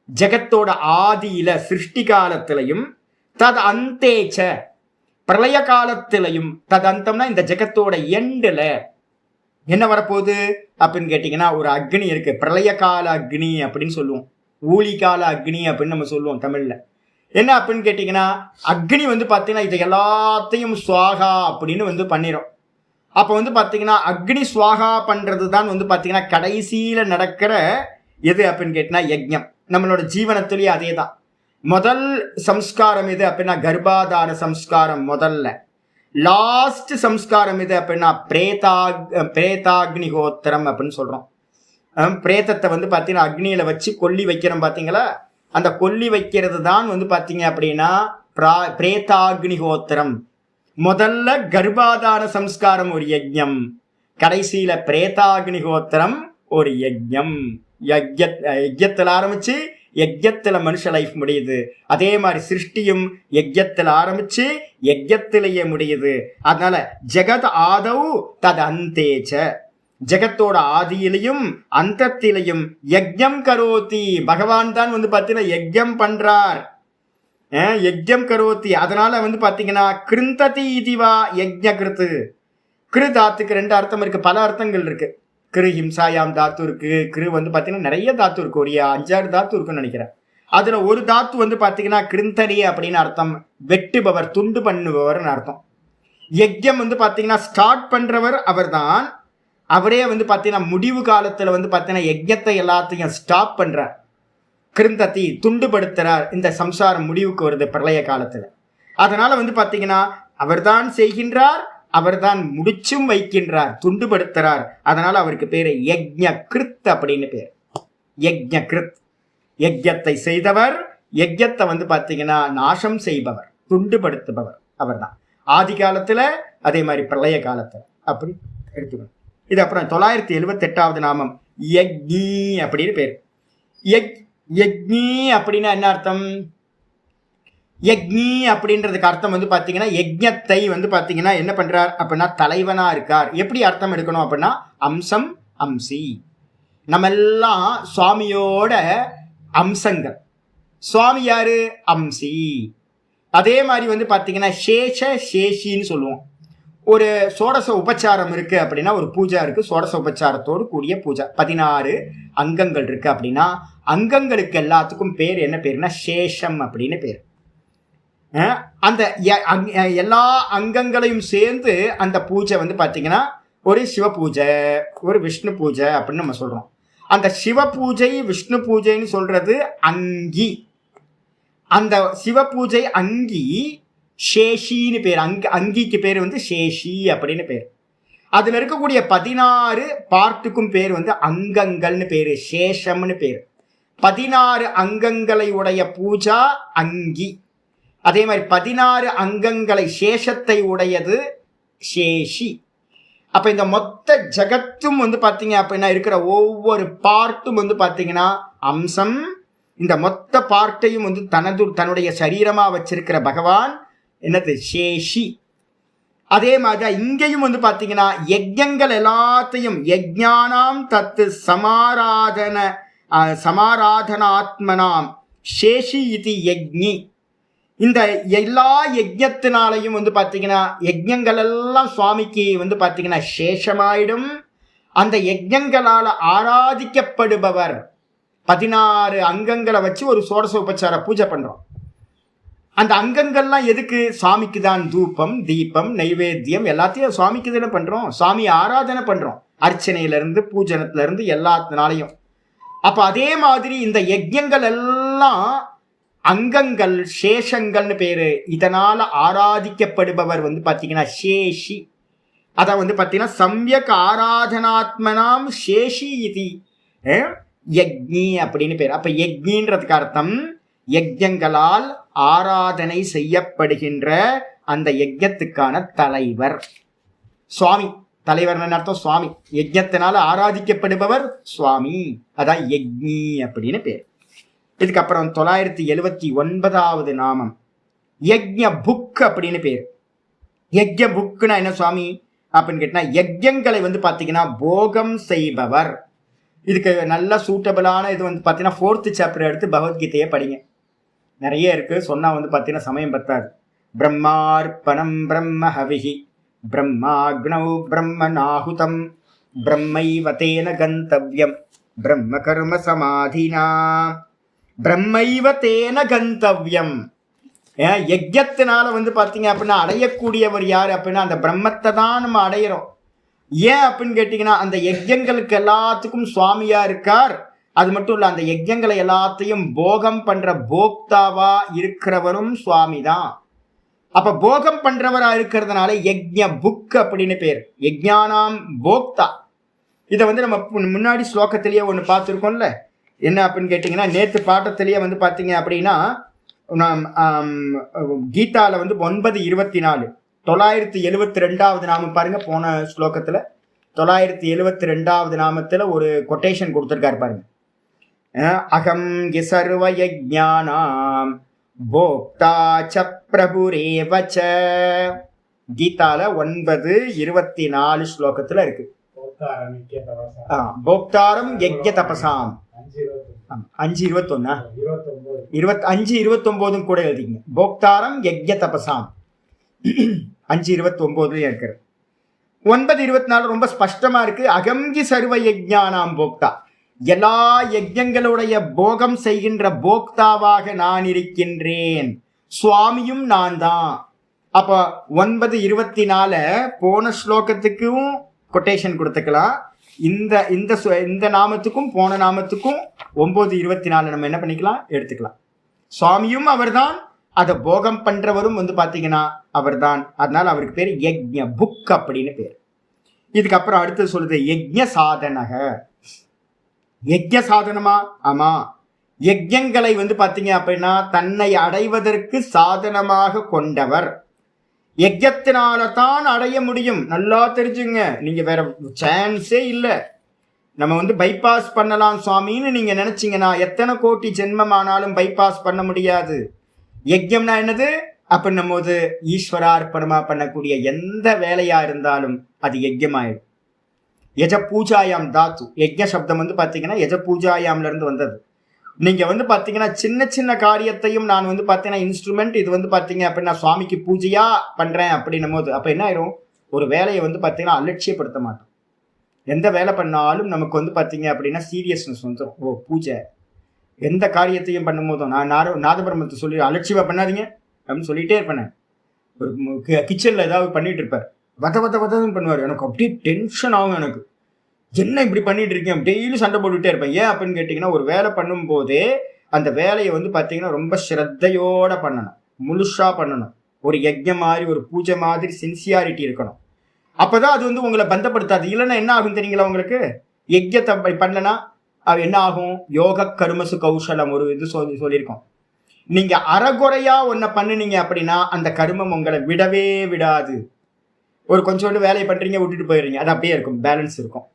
ஜெகத்தோட ஆதியில சிருஷ்டி காலத்திலையும் தது அந்தேச்ச பிரளய காலத்திலையும், தது அந்தம்னா இந்த ஜெகத்தோட எண்டுல என்ன வரப்போகுது அப்படின்னு கேட்டீங்கன்னா ஒரு அக்னி இருக்கு, பிரளய கால அக்னி அப்படின்னு சொல்லுவோம், ஊழி கால அக்னி அப்படின்னு நம்ம சொல்லுவோம் தமிழ்ல. என்ன அப்படின்னு கேட்டீங்கன்னா அக்னி வந்து பாத்தீங்கன்னா இது எல்லாத்தையும் சுவாகா அப்படின்னு வந்து பண்ணிடும். அப்ப வந்து பாத்தீங்கன்னா அக்னி சுவாகா பண்றது தான் வந்து பாத்தீங்கன்னா கடைசியில நடக்கிற எது அப்படின்னு கேட்டீங்கன்னா யஜ்ஞம். நம்மளோட ஜீவனத்திலேயே அதே தான். முதல் சம்ஸ்காரம் எது அப்படின்னா கர்ப்பாதான சம்ஸ்காரம் முதல்ல. லாஸ்ட் சம்ஸ்காரம் எது அப்படின்னா பிரேதாக்னிஹோத்திரம் அப்படின்னு சொல்றோம். பிரேதத்தை வந்து பாத்தீங்கன்னா அக்னியில வச்சு கொல்லி வைக்கிறோம் பாத்தீங்களா, அந்த கொல்லி வைக்கிறது தான் வந்து பாத்தீங்க அப்படின்னா பிரேதாக்னிஹோத்திரம். முதல்ல கர்ப்பாதான சம்ஸ்காரம் ஒரு யஜ்ஞம், கடைசியில பிரேதாக்னிஹோத்திரம் ஒரு யஜ்ஞம். யஜ்யத்தில் ஆரம்பிச்சு யஜ்யத்துல மனுஷ லைஃப் முடியுது. அதே மாதிரி சிருஷ்டியும் யஜ்யத்தில் ஆரம்பிச்சு யஜ்யத்திலேயே முடியுது. அதனால ஜெகத் ஆதவ் தது அந்தேச்ச, ஜெகத்தோட ஆதியிலையும் அந்தத்திலையும் யஜ்யம் கரோதி. பகவான் தான் வந்து பார்த்தீங்கன்னா யஜ்யம் பண்றார், யஜ்யம் கரோதி. அதனால வந்து பாத்தீங்கன்னா கிருந்ததி இதுவா யஜ்ஞ கிருத்து. கிரு தாத்துக்கு 2 அர்த்தம் இருக்கு, பல அர்த்தங்கள் இருக்கு. கிரு ஹிம்சாயாம் தாத்து இருக்கு, கிரு வந்து பாத்தீங்கன்னா நிறைய தாத்து இருக்கு, ஒரு 5-6 தாத்து இருக்குன்னு நினைக்கிறேன். அதுல ஒரு தாத்து வந்து பாத்தீங்கன்னா கிருந்தரி அப்படின்னு அர்த்தம், வெட்டுபவர், துண்டு பண்ணுபவர்னு அர்த்தம். யஜ்யம் வந்து பாத்தீங்கன்னா ஸ்டார்ட் பண்றவர் அவர் தான். அவரே வந்து பாத்தீங்கன்னா முடிவு காலத்துல வந்து பாத்தீங்கன்னா யஜ்யத்தை எல்லாத்தையும் ஸ்டாப் பண்றார். கிருந்ததி துண்டுபடுத்துறார். இந்த சம்சாரம் முடிவுக்கு வருது பிரளய காலத்துல. அதனால வந்து பாத்தீங்கன்னா அவர்தான் செய்கின்றார், அவர்தான் முடிச்சும் வைக்கின்றார், துண்டுபடுத்துறார். அதனால அவருக்கு பேரு யஜ்ஞ கிருத் அப்படின்னு பேர். யஜ்ஞ கிருத், யஜ்யத்தை செய்தவர், யஜ்யத்தை வந்து பாத்தீங்கன்னா நாசம் செய்பவர், துண்டுபடுத்துபவர் அவர்தான். ஆதி காலத்துல, அதே மாதிரி பிரளய காலத்துல, அப்படி எடுத்துக்கணும். இது அப்புறம் 978வது நாமம் யக்ஞி அப்படின்னு பேர். யக்ஞி அப்படின்னா என்ன அர்த்தம்? யக்ஞி அப்படின்றதுக்கு அர்த்தம் வந்து பாத்தீங்கன்னா, யஜ்ஞத்தை வந்து பாத்தீங்கன்னா என்ன பண்றார் அப்படின்னா தலைவனா இருக்கார். எப்படி அர்த்தம் எடுக்கணும் அப்படின்னா, அம்சம் அம்சி. நம்ம எல்லாம் சுவாமியோட அம்சங்கள். சுவாமி யாரு? அம்சி. அதே மாதிரி வந்து பாத்தீங்கன்னா சேஷ சேஷின்னு சொல்லுவோம். ஒரு சோடச உபச்சாரம் இருக்கு அப்படின்னா, ஒரு பூஜா இருக்கு, சோடச உபச்சாரத்தோடு கூடிய பூஜா, 16 அங்கங்கள் இருக்கு அப்படின்னா, அங்கங்களுக்கு எல்லாத்துக்கும் பேர் என்ன பேருன்னா சேஷம் அப்படின்னு பேர். அந்த எல்லா அங்கங்களையும் சேர்ந்து அந்த பூஜை வந்து பாத்தீங்கன்னா ஒரு சிவ பூஜை, ஒரு விஷ்ணு பூஜை அப்படின்னு நம்ம சொல்றோம். அந்த சிவ பூஜை விஷ்ணு பூஜைன்னு சொல்றது அங்கி. அந்த சிவ பூஜை அங்கி சேஷின்னு பேர். அங்கிக்கு பேர் வந்து சேஷி அப்படின்னு பேர். அதுல இருக்கக்கூடிய 16 பார்ட்டுக்கும் பேர் வந்து அங்கங்கள்னு பேரு, சேஷம்னு பேர். 16 அங்கங்களை உடைய பூஜா அங்கி. அதே மாதிரி 16 அங்கங்களை சேஷத்தை உடையது சேஷி. அப்ப இந்த மொத்த ஜகத்தும் வந்து பாத்தீங்க அப்படின்னா இருக்கிற ஒவ்வொரு பார்ட்டும் வந்து பாத்தீங்கன்னா அம்சம். இந்த மொத்த பார்ட்டையும் வந்து தன்னுடைய சரீரமா வச்சிருக்கிற பகவான் என்னது? சேஷி. அதே மாதிரி இங்கேயும் வந்து பாத்தீங்கன்னா யஜ்ஞங்கள் எல்லாத்தையும் யஜ்ஞானாம் தத்து சமாராதனாத்மனாம் சேஷி இது யஜ்ஞி. இந்த எல்லா யஜ்ஞத்தினாலையும் வந்து பாத்தீங்கன்னா யஜ்ஞங்கள் எல்லாம் சுவாமிக்கு வந்து பாத்தீங்கன்னா சேஷமாயிடும். அந்த யஜ்ஞங்களால ஆராதிக்கப்படுபவர் 16 அங்கங்களை வச்சு ஒரு சோடச உபச்சார பூஜை பண்றோம். அந்த அங்கங்கள்லாம் எதுக்கு? சுவாமிக்கு தான். தூபம், தீபம், நைவேத்தியம் எல்லாத்தையும் சுவாமிக்கு தானே பண்றோம். சுவாமி ஆராதனை பண்றோம், அர்ச்சனையில இருந்து பூஜனத்துல இருந்து எல்லாத்தினாலையும். அப்ப அதே மாதிரி இந்த யஜ்ஞங்கள் எல்லாம் அங்கங்கள், சேஷங்கள்னு பேரு. இதனால ஆராதிக்கப்படுபவர் வந்து பாத்தீங்கன்னா சேஷி. அதான் வந்து பாத்தீங்கன்னா சம்யக் ஆராதனாத்மனாம் சேஷி இது யக்ஞி அப்படின்னு பேர். அப்ப யக்ஞின்றதுக்கு அர்த்தம் யஜ்ஞங்களால் ஆராதனை செய்யப்படுகின்ற அந்த யஜ்ஞத்துக்கான தலைவர் சுவாமி. தலைவர் அர்த்தம் சுவாமி. யஜ்ஞத்தினால ஆராதிக்கப்படுபவர் சுவாமி, அதான் யக்ஞி அப்படின்னு பேர். இதுக்கப்புறம் 979வது நாமம் யஜ்ஞ புக் அப்படின்னு பேர். யஜ்ஞ புக்னா என்ன சுவாமி அப்படின்னு கேட்டா, யஜ்ஞங்களை வந்து பாத்தீங்கன்னா போகம் செய்பவர். இதுக்கு நல்ல சூட்டபிளான இது வந்து பாத்தீங்கன்னா 4th சாப்டர் எடுத்து பகவத்கீதையை படிங்க. நிறைய இருக்கு, சொன்னா வந்து பாத்தீங்கன்னா சமயம் பத்தாது. பிரம்மார்ப்பணம் பிரம்ம ஹவிஹி பிரம்மாக்னௌ பிரம்ம நாஹுதம் பிரம்மைவ தேன கந்தவ்யம் பிரம்ம கர்ம சமாதினா பிரம்மைவ தேன கந்தவ்யம். யஜ்ஞத்தினால வந்து பாத்தீங்க அப்படின்னா அடையக்கூடியவர் யாரு அப்படின்னா அந்த பிரம்மத்தை தான் நம்ம அடையிறோம். ஏன் அப்படின்னு கேட்டீங்கன்னா அந்த யஜ்ஞங்களுக்கு எல்லாத்துக்கும் சுவாமியா இருக்கார். அது மட்டும் இல்ல, அந்த யஜ்ஞங்களை எல்லாத்தையும் போகம் பண்ற போக்தாவா இருக்கிறவரும் சுவாமி தான். அப்ப போகம் பண்றவரா இருக்கிறதுனால யஜ்ஞ புக் அப்படின்னு பேர். யஜ்ஞானாம் போக்தா. இதை வந்து நம்ம முன்னாடி ஸ்லோகத்திலேயே ஒன்று பார்த்துருக்கோம்ல. என்ன அப்படின்னு கேட்டிங்கன்னா, நேற்று பாட்டத்திலேயே வந்து பார்த்தீங்க அப்படின்னா கீதாவில் வந்து 9:24 972வது நாமம் பாருங்க. போன ஸ்லோகத்தில் 972வது நாமத்தில் ஒரு கொட்டேஷன் கொடுத்துருக்காரு பாருங்க. அகம் சர்வ யஜ்ஞானாம் போக்தா ச பிரபுரேவச. கீதால 9:24 ஸ்லோகத்துல இருக்கு. போக்தாரம் யஜ்ஞ தபசாம் 5:21 5:29 கூட எழுதிங்க. போக்தாரம் யஜ்ஞ தபசாம் 5:29 இருக்கிறது. 9:24 ரொம்ப ஸ்பஷ்டமா இருக்கு. அகம்கி சர்வ யஜ்ஞானாம் போக்தா, எல்லா யஜ்ஞங்களுடைய போகம் செய்கின்ற போக்தாவாக நான் இருக்கின்றேன், சுவாமியும் நான் தான். அப்ப 9:24 போன ஸ்லோகத்துக்கும் கொட்டேஷன் கொடுத்துக்கலாம். இந்த நாமத்துக்கும் போன நாமத்துக்கும் 9:24 நம்ம என்ன பண்ணிக்கலாம், எடுத்துக்கலாம். சுவாமியும் அவர்தான், அதை போகம் பண்றவரும் வந்து பாத்தீங்கன்னா அவர் தான். அதனால அவருக்கு பேர் யஜ்ஞ புக் அப்படின்னு பேர். இதுக்கப்புறம் அடுத்து சொல்லுது யஜ்ஞ சாதனக. யஜ்ஞ சாதனமா? ஆமா. யஜ்ஞங்களை வந்து பாத்தீங்க அப்படின்னா தன்னை அடைவதற்கு சாதனமாக கொண்டவர். யஜ்ஞத்தினால தான் அடைய முடியும். நல்லா தெரிஞ்சுங்க, நீங்க வேற சான்ஸே இல்லை. நம்ம பைபாஸ் பண்ணலாம் சுவாமின்னு நீங்க நினைச்சீங்கன்னா எத்தனை கோடி ஜென்மம் ஆனாலும் பைபாஸ் பண்ண முடியாது. யஜ்யம்னா என்னது அப்படின்னும் போது ஈஸ்வரார்ப்பணமா பண்ணக்கூடிய எந்த வேலையா இருந்தாலும் அது யஜ்யமாயிடும். யஜ பூஜாயாம் தாத்து, யஜ்ய சப்தம் பாத்தீங்கன்னா யஜ பூஜாயாம்ல இருந்து வந்தது. நீங்க பாத்தீங்கன்னா சின்ன சின்ன காரியத்தையும் நான் பாத்தீங்கன்னா இன்ஸ்ட்ருமெண்ட் இது பாத்தீங்க அப்படின்னா சுவாமிக்கு பூஜையா பண்றேன் அப்படின்னும் போது அப்ப என்ன ஆயிரும், ஒரு வேலையை பாத்தீங்கன்னா அலட்சியப்படுத்த மாட்டோம். எந்த வேலை பண்ணாலும் நமக்கு பாத்தீங்க அப்படின்னா சீரியஸ்னஸ் வந்துடும். ஓ பூஜை, எந்த காரியத்தையும் பண்ணும் போதும் நான் நாதபிரமத்தை சொல்லி அலட்சியமா பண்ணாதீங்க அப்படின்னு சொல்லிட்டே இருப்பேன். ஒரு கிச்சன்ல ஏதாவது பண்ணிட்டு இருப்பார், வதன்னு பண்ணுவார். எனக்கு அப்படியே டென்ஷன் ஆகும். எனக்கு என்ன இப்படி பண்ணிட்டு இருக்கேன், டெய்லி சண்டை போட்டுக்கிட்டே இருப்பேன். ஏன் அப்படின்னு கேட்டிங்கன்னா, ஒரு வேலை பண்ணும் போதே அந்த வேலையை பார்த்தீங்கன்னா ரொம்ப ஸ்ரத்தையோட பண்ணணும், முழுசா பண்ணணும். ஒரு யஜ்ஞம் மாதிரி, ஒரு பூஜை மாதிரி சின்சியாரிட்டி இருக்கணும். அப்போதான் அது உங்களை பந்தப்படுத்தாது. இல்லைன்னா என்ன ஆகும் தெரியுங்களா உங்களுக்கு? யஜ்ஞத்தை பண்ணலன்னா அது என்ன ஆகும்? யோக கருமசு கௌசலம் ஒரு இது சொல்லியிருக்கோம். நீங்க அறகுறையா ஒன்ன பண்ணுனீங்க அப்படின்னா அந்த கருமம் உங்களை விடவே விடாது. ஒரு கொஞ்சோண்டு வேலையை பண்றீங்க, விட்டுட்டு போயிடுறீங்க, அது அப்படியே இருக்கும், பேலன்ஸ் இருக்கும்.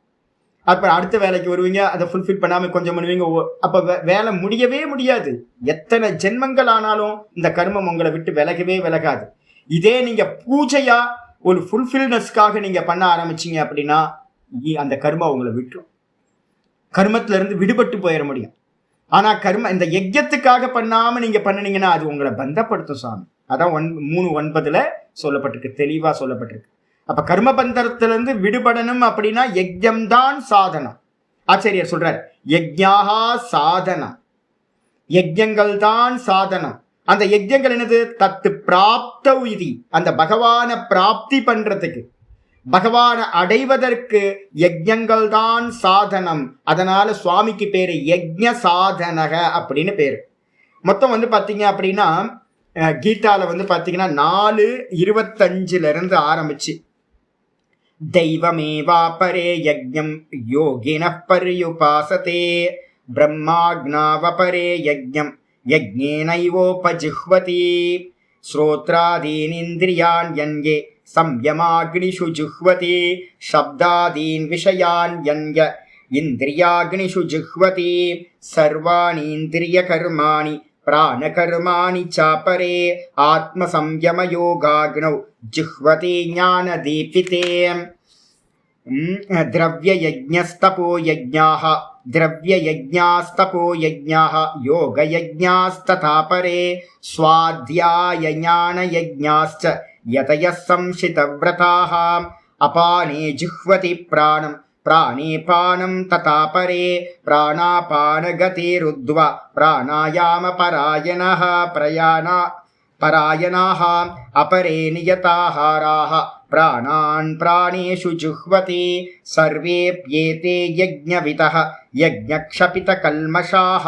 அப்புறம் அடுத்த வேலைக்கு வருவீங்க, அதை ஃபுல்ஃபில் பண்ணாம கொஞ்சம் பண்ணுவீங்க. அப்ப வேலை முடியவே முடியாது. எத்தனை ஜென்மங்கள் ஆனாலும் இந்த கர்மம் உங்களை விட்டு விலகவே விலகாது. இதே நீங்க பூஜையா ஒரு ஃபுல்ஃபில்னஸ்க்காக நீங்க பண்ண ஆரம்பிச்சீங்க அப்படின்னா அந்த கர்மா உங்களை விட்டுரும். கர்மத்துல இருந்து விடுபட்டு போயிட முடியும். ஆனா இந்த யஜ்யத்துக்காக பண்ணாம நீங்க பண்ணினீங்கன்னா அது உங்களை பந்தப்படுத்தும் சாமி. அதான் 3:9 சொல்லப்பட்டிருக்கு, தெளிவா சொல்லப்பட்டிருக்கு. அப்ப கர்ம பந்தத்திலிருந்து விடுபடணும் அப்படின்னா யஜ்யம் தான் சாதனம். ஆச்சரியர் சொல்றார், யஜ்ஞாஹா சாதனம், யஜ்யங்கள் தான் சாதனம். அந்த யஜ்யங்கள் என்னது? தத்து பிராப்த உயிரி, அந்த பகவான பிராப்தி பண்றதுக்கு, பகவான அடைவதற்கு யஜ்யங்கள் தான் சாதனம். அதனால சுவாமிக்கு பேரு யஜ்ஞ சாதனக அப்படின்னு பேரு. மொத்தம் பாத்தீங்க அப்படின்னா கீதால பாத்தீங்கன்னா 4:25 ஆரம்பிச்சு தெய்வமேவாபரே யஜ்ஞம் யோகினः பர்யுபாசதே பிரம்மாக்னாவபரே யஜ்ஞம் யஜ்ஞேனைவோபஜிஹ்வதி ஸ்ரோத்ராதீனிந்திரியான் யன்யே சம்யமாக்னிஷு ஜுஹ்வதி சப்தாதீன் விஷயான் யன்ய இந்திரியாக்னிஷு ஜுஹ்வதி சர்வாணீந்திரிய கர்மாணி பிராணகர்மாணி சாபரே ஆத்மசம்யமயோகாக்னௌ ஜுஹ்வதி ஞானதீபிதே திரவ்யயஜ்ஞஸ்தபோ யஜ்ஞாஹ திரவ்யயஜ்ஞாஸ்தபோ யஜ்ஞாஹ யோகயஜ்ஞாஸ்ததா பரே ஸ்வாத்யாய ஞானயஜ்ஞாஸ்ச யதயः சம்சிதவ்ரதாः அபானே ஜுஹ்வதி பிராணம் प्राणे पानं तथा परे प्राणापानगतिरुद्ध्वा प्राणायामपरायणः परायणाः अपरे नियताहाराः प्राणान् प्राणेषु जुह्वति सर्वेप्येते यज्ञवितः यज्ञक्षपितकल्मषाः.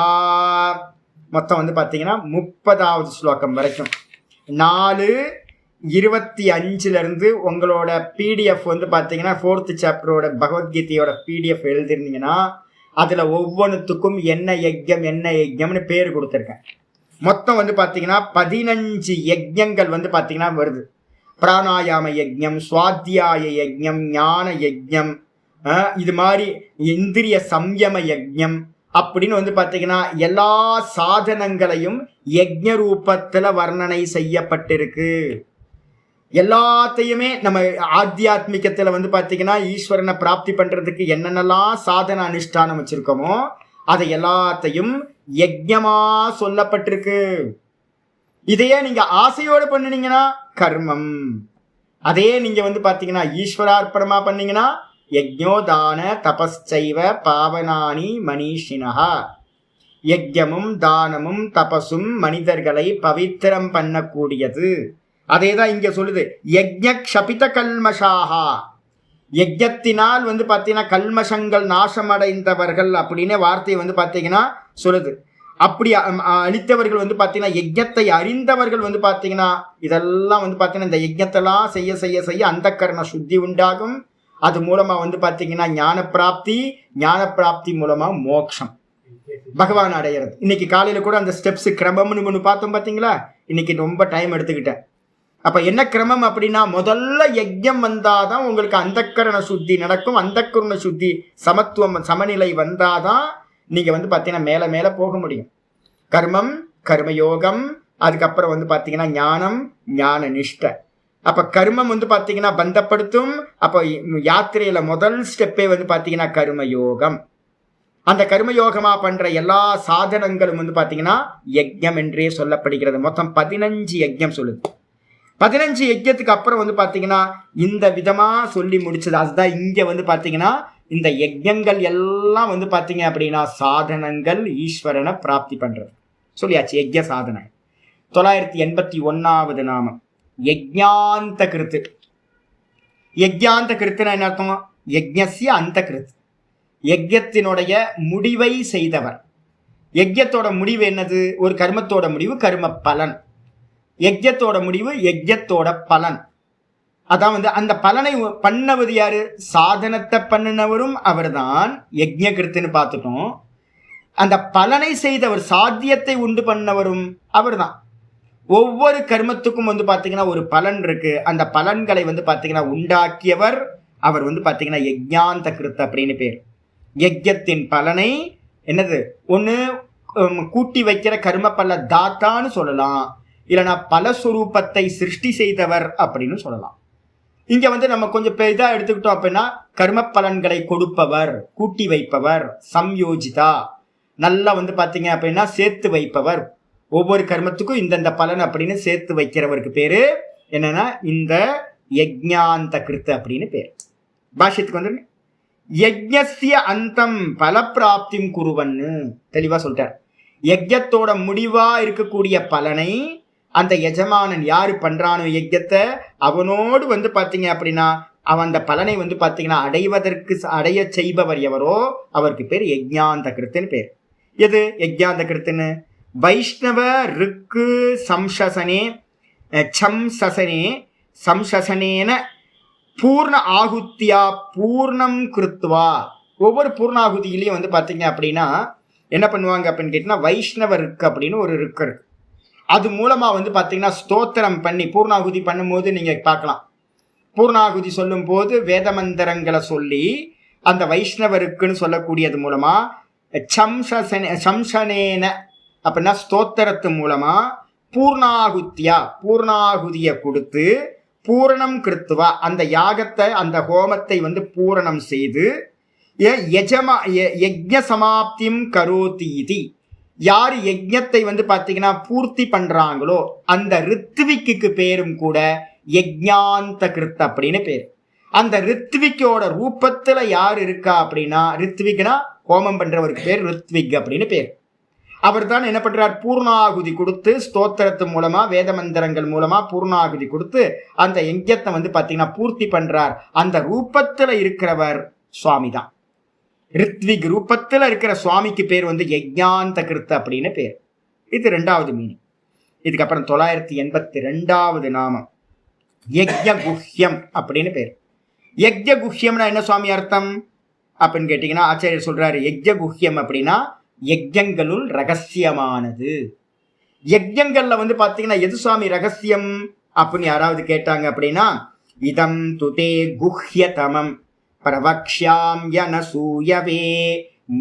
மொத்தம் பார்த்தீங்கன்னா 30வது ஸ்லோகம் வரைக்கும் 4:25 உங்களோட பிடிஎஃப் பார்த்தீங்கன்னா 4th சாப்டரோட பகவத்கீதையோட பிடிஎஃப் எழுதிருந்தீங்கன்னா அதில் ஒவ்வொன்றுத்துக்கும் என்ன யஜ்யம்னு பேர் கொடுத்துருக்கேன். மொத்தம் பார்த்தீங்கன்னா 15 யஜ்யங்கள் பார்த்தீங்கன்னா வருது. பிராணாயாம யஜ்யம், சுவாத்தியாய யஜ்யம், ஞான யஜ்யம், இது மாதிரி இந்திரிய சம்யம யஜ்யம் அப்படின்னு பார்த்தீங்கன்னா எல்லா சாதனங்களையும் யஜ்ஞ ரூபத்தில் வர்ணனை செய்யப்பட்டிருக்கு. எல்லாத்தையுமே நம்ம ஆத்தியாத்மிகத்தில் பார்த்தீங்கன்னா ஈஸ்வரனை பிராப்தி பண்றதுக்கு என்னென்னலாம் சாதன அனுஷ்டானம் வச்சிருக்கோமோ அதை எல்லாத்தையும் யஜ்ஞமா சொல்லப்பட்டிருக்கு. இதையே நீங்க ஆசையோடு பண்ணினீங்கன்னா கர்மம். அதே நீங்க பார்த்தீங்கன்னா ஈஸ்வரார்ப்பணமா பண்ணீங்கன்னா யஜ்ஞோதான தபஸ்சைவ பாவனானி மனிஷினஹா. யஜ்யமும் தானமும் தபசும் மனிதர்களை பவித்திரம் பண்ணக்கூடியது. அதேதான் இங்க சொல்லுது, யஜ்ஞ க்ஷபித கல்மஷாஹா. யஜ்ஞத்தினால் பார்த்தீங்கன்னா கல்மஷங்கள் நாசமடைந்தவர்கள் அப்படின்னு வார்த்தையை பார்த்தீங்கன்னா சொல்லுது. அப்படி அளித்தவர்கள் பார்த்தீங்கன்னா யஜ்ஞத்தை அறிந்தவர்கள் பார்த்தீங்கன்னா இதெல்லாம் பார்த்தீங்கன்னா இந்த யஜ்ஞத்தெல்லாம் செய்ய செய்ய செய்ய அந்த கர்ண சுத்தி உண்டாகும். அது மூலமா பார்த்தீங்கன்னா ஞான பிராப்தி மூலமா மோட்சம், பகவான் அடையிறது. இன்னைக்கு காலையில கூட அந்த ஸ்டெப்ஸ் கிரமம்னு ஒன்று பார்த்தோம் பார்த்தீங்களா. இன்னைக்கு ரொம்ப டைம் எடுத்துக்கிட்டேன். அப்ப என்ன கிரமம் அப்படின்னா, முதல்ல யஜ்யம் வந்தாதான் உங்களுக்கு அந்தக்கரண சுத்தி நடக்கும். அந்தக்கரண சுத்தி சமத்துவம் சமநிலை வந்தாதான் நீங்க பாத்தீங்கன்னா மேல மேல போக முடியும். கர்மம், கர்மயோகம், அதுக்கப்புறம் பாத்தீங்கன்னா ஞானம், ஞான நிஷ்டை. அப்ப கர்மம் பாத்தீங்கன்னா பந்தப்படுத்தும். அப்ப யாத்திரையில முதல் ஸ்டெப்பே பாத்தீங்கன்னா கர்மயோகம். அந்த கர்மயோகமா பண்ற எல்லா சாதனங்களும் பாத்தீங்கன்னா யஜ்யம் என்றே சொல்லப்படுகிறது. மொத்தம் 15 யஜ்யம் சொல்லுது. 15 யஜ்யத்துக்கு அப்புறம் பாத்தீங்கன்னா இந்த விதமா சொல்லி முடிச்சது. அதுதான் இங்க பாத்தீங்கன்னா இந்த யஜ்யங்கள் எல்லாம் பாத்தீங்க அப்படின்னா சாதனங்கள் ஈஸ்வரனை பிராப்தி பண்றது சொல்லியாச்சு. யஜ்ய சாதனை. 981வது நாமம் யஜ்ஞாந்த கிருத்து. யஜ்ஞாந்த கிருத்துனா என்ன அர்த்தம்? யஜ்ஞஸ்ய அந்த கிருத்து, யஜ்யத்தினுடைய முடிவை செய்தவர். யஜ்யத்தோட முடிவு என்னது? ஒரு கர்மத்தோட முடிவு கர்ம பலன். யஜ்யத்தோட முடிவு யஜ்யத்தோட பலன். அதான் அந்த பலனை பண்ணவது யாரு? சாதனத்தை பண்ணினவரும் அவர் தான், யஜ்ஞ கிருத்துன்னு பார்த்துட்டோம். அந்த பலனை செய்தவர், சாத்தியத்தை உண்டு பண்ணவரும் அவர் தான். ஒவ்வொரு கர்மத்துக்கும் பாத்தீங்கன்னா ஒரு பலன் இருக்கு. அந்த பலன்களை பாத்தீங்கன்னா உண்டாக்கியவர் அவர் பாத்தீங்கன்னா யஜ்ஞாந்த கிருத்து அப்படின்னு பேர். யஜ்யத்தின் பலனை என்னது? ஒண்ணு கூட்டி வைக்கிற கர்ம பல தாத்தான்னு சொல்லலாம், இல்லைன்னா பலஸ்வரூபத்தை சிருஷ்டி செய்தவர் அப்படின்னு சொல்லலாம். இங்க நம்ம கொஞ்சம் இதா எடுத்துக்கிட்டோம் அப்படின்னா கர்ம பலன்களை கொடுப்பவர், கூட்டி வைப்பவர், சம்யோஜிதா, நல்லா பாத்தீங்க அப்படின்னா சேர்த்து வைப்பவர். ஒவ்வொரு கர்மத்துக்கும் இந்தந்த பலன் அப்படின்னு சேர்த்து வைக்கிறவருக்கு பேரு என்னன்னா இந்த யஜ்ஞாந்த கிருத்து அப்படின்னு பேர். பாஷ்யத்துக்கு யஜ்ஞஸ்ய அந்தம் பலப்பிராப்திம் குருவன்னு தெளிவா சொல்லிட்டார். யஜ்ஞத்தோட முடிவா இருக்கக்கூடிய பலனை அந்த எஜமானன் யாரு பண்றானோ யஜ்ஞத்தை, அவனோடு பாத்தீங்க அப்படின்னா அவன் அந்த பலனை பாத்தீங்கன்னா அடைவதற்கு அடைய செய்பவர் எவரோ அவருக்கு பேர் யஜ்ஞாந்த கிருத்துன்னு பேர். எது யஜ்ஞாந்த கிருத்துன்னு? வைஷ்ணவ ருக்கு சம்சசனே சம்சசனே சம்சசனேன பூர்ண ஆகுத்தியா பூர்ணம் கிருத்வா. ஒவ்வொரு பூர்ணாகுதியிலையும் பாத்தீங்க அப்படின்னா என்ன பண்ணுவாங்க அப்படின்னு கேட்டீங்கன்னா வைஷ்ணவ ருக்கு அப்படின்னு ஒரு ருக்கு இருக்கு. அது மூலமா பாத்தீங்கன்னா ஸ்தோத்திரம் பண்ணி பூர்ணாகுதி பண்ணும்போது நீங்க பார்க்கலாம். பூர்ணாகுதி சொல்லும் போது வேத மந்திரங்களை சொல்லி அந்த வைஷ்ணவருக்குன்னு சொல்லக்கூடியது மூலமா சம்சனேன அப்படின்னா ஸ்தோத்திரத்து மூலமா பூர்ணாகுத்தியா பூர்ணாகுதியை கொடுத்து பூரணம் கிருத்துவா அந்த யாகத்தை அந்த ஹோமத்தை பூரணம் செய்து யஜ்ஞ சமாப்திம் கரோதீதி. யாரு யஜ்ஞத்தை பாத்தீங்கன்னா பூர்த்தி பண்றாங்களோ அந்த ரித்விக்கு பேரும் கூட யஜ்ஞாந்த கிருத் அப்படின்னு பேர். அந்த ரித்விக்கோட ரூபத்துல யார் இருக்கா அப்படின்னா, ரித்விக்னா ஹோமம் பண்றவருக்கு பேர் ரித்விக் அப்படின்னு பேர். அவர் தான் என்ன பண்றார்? பூர்ணாகுதி கொடுத்து ஸ்தோத்திரத்து மூலமா வேத மந்திரங்கள் மூலமா பூர்ணாகுதி கொடுத்து அந்த யஜ்ஞத்தை பாத்தீங்கன்னா பூர்த்தி பண்றார். அந்த ரூபத்துல இருக்கிறவர் சுவாமி தான். ரித்விக் ரூபத்துல இருக்கிற சுவாமிக்கு பேர் யஜ்ஞாந்த கிருத்து அப்படின்னு பேர். இது 2வது மீனிங். இதுக்கப்புறம் 982வது நாமம் யஜ்ஞ குஹ்யம் அப்படின்னு பேர். யஜ்ஞ குஹ்யம்னா என்ன சுவாமி அர்த்தம் அப்படின்னு கேட்டீங்கன்னா ஆச்சாரியர் சொல்றாரு, யஜ்ஞ குஹ்யம் அப்படின்னா யஜ்ஞங்களுள் ரகசியமானது. யஜ்ஞங்கள்ல பாத்தீங்கன்னா எது சுவாமி ரகசியம் அப்படின்னு யாராவது கேட்டாங்க அப்படின்னா, இதம் துதே குஹ்யதமம் பிரவக்ஷ்யாம்யனசூயவே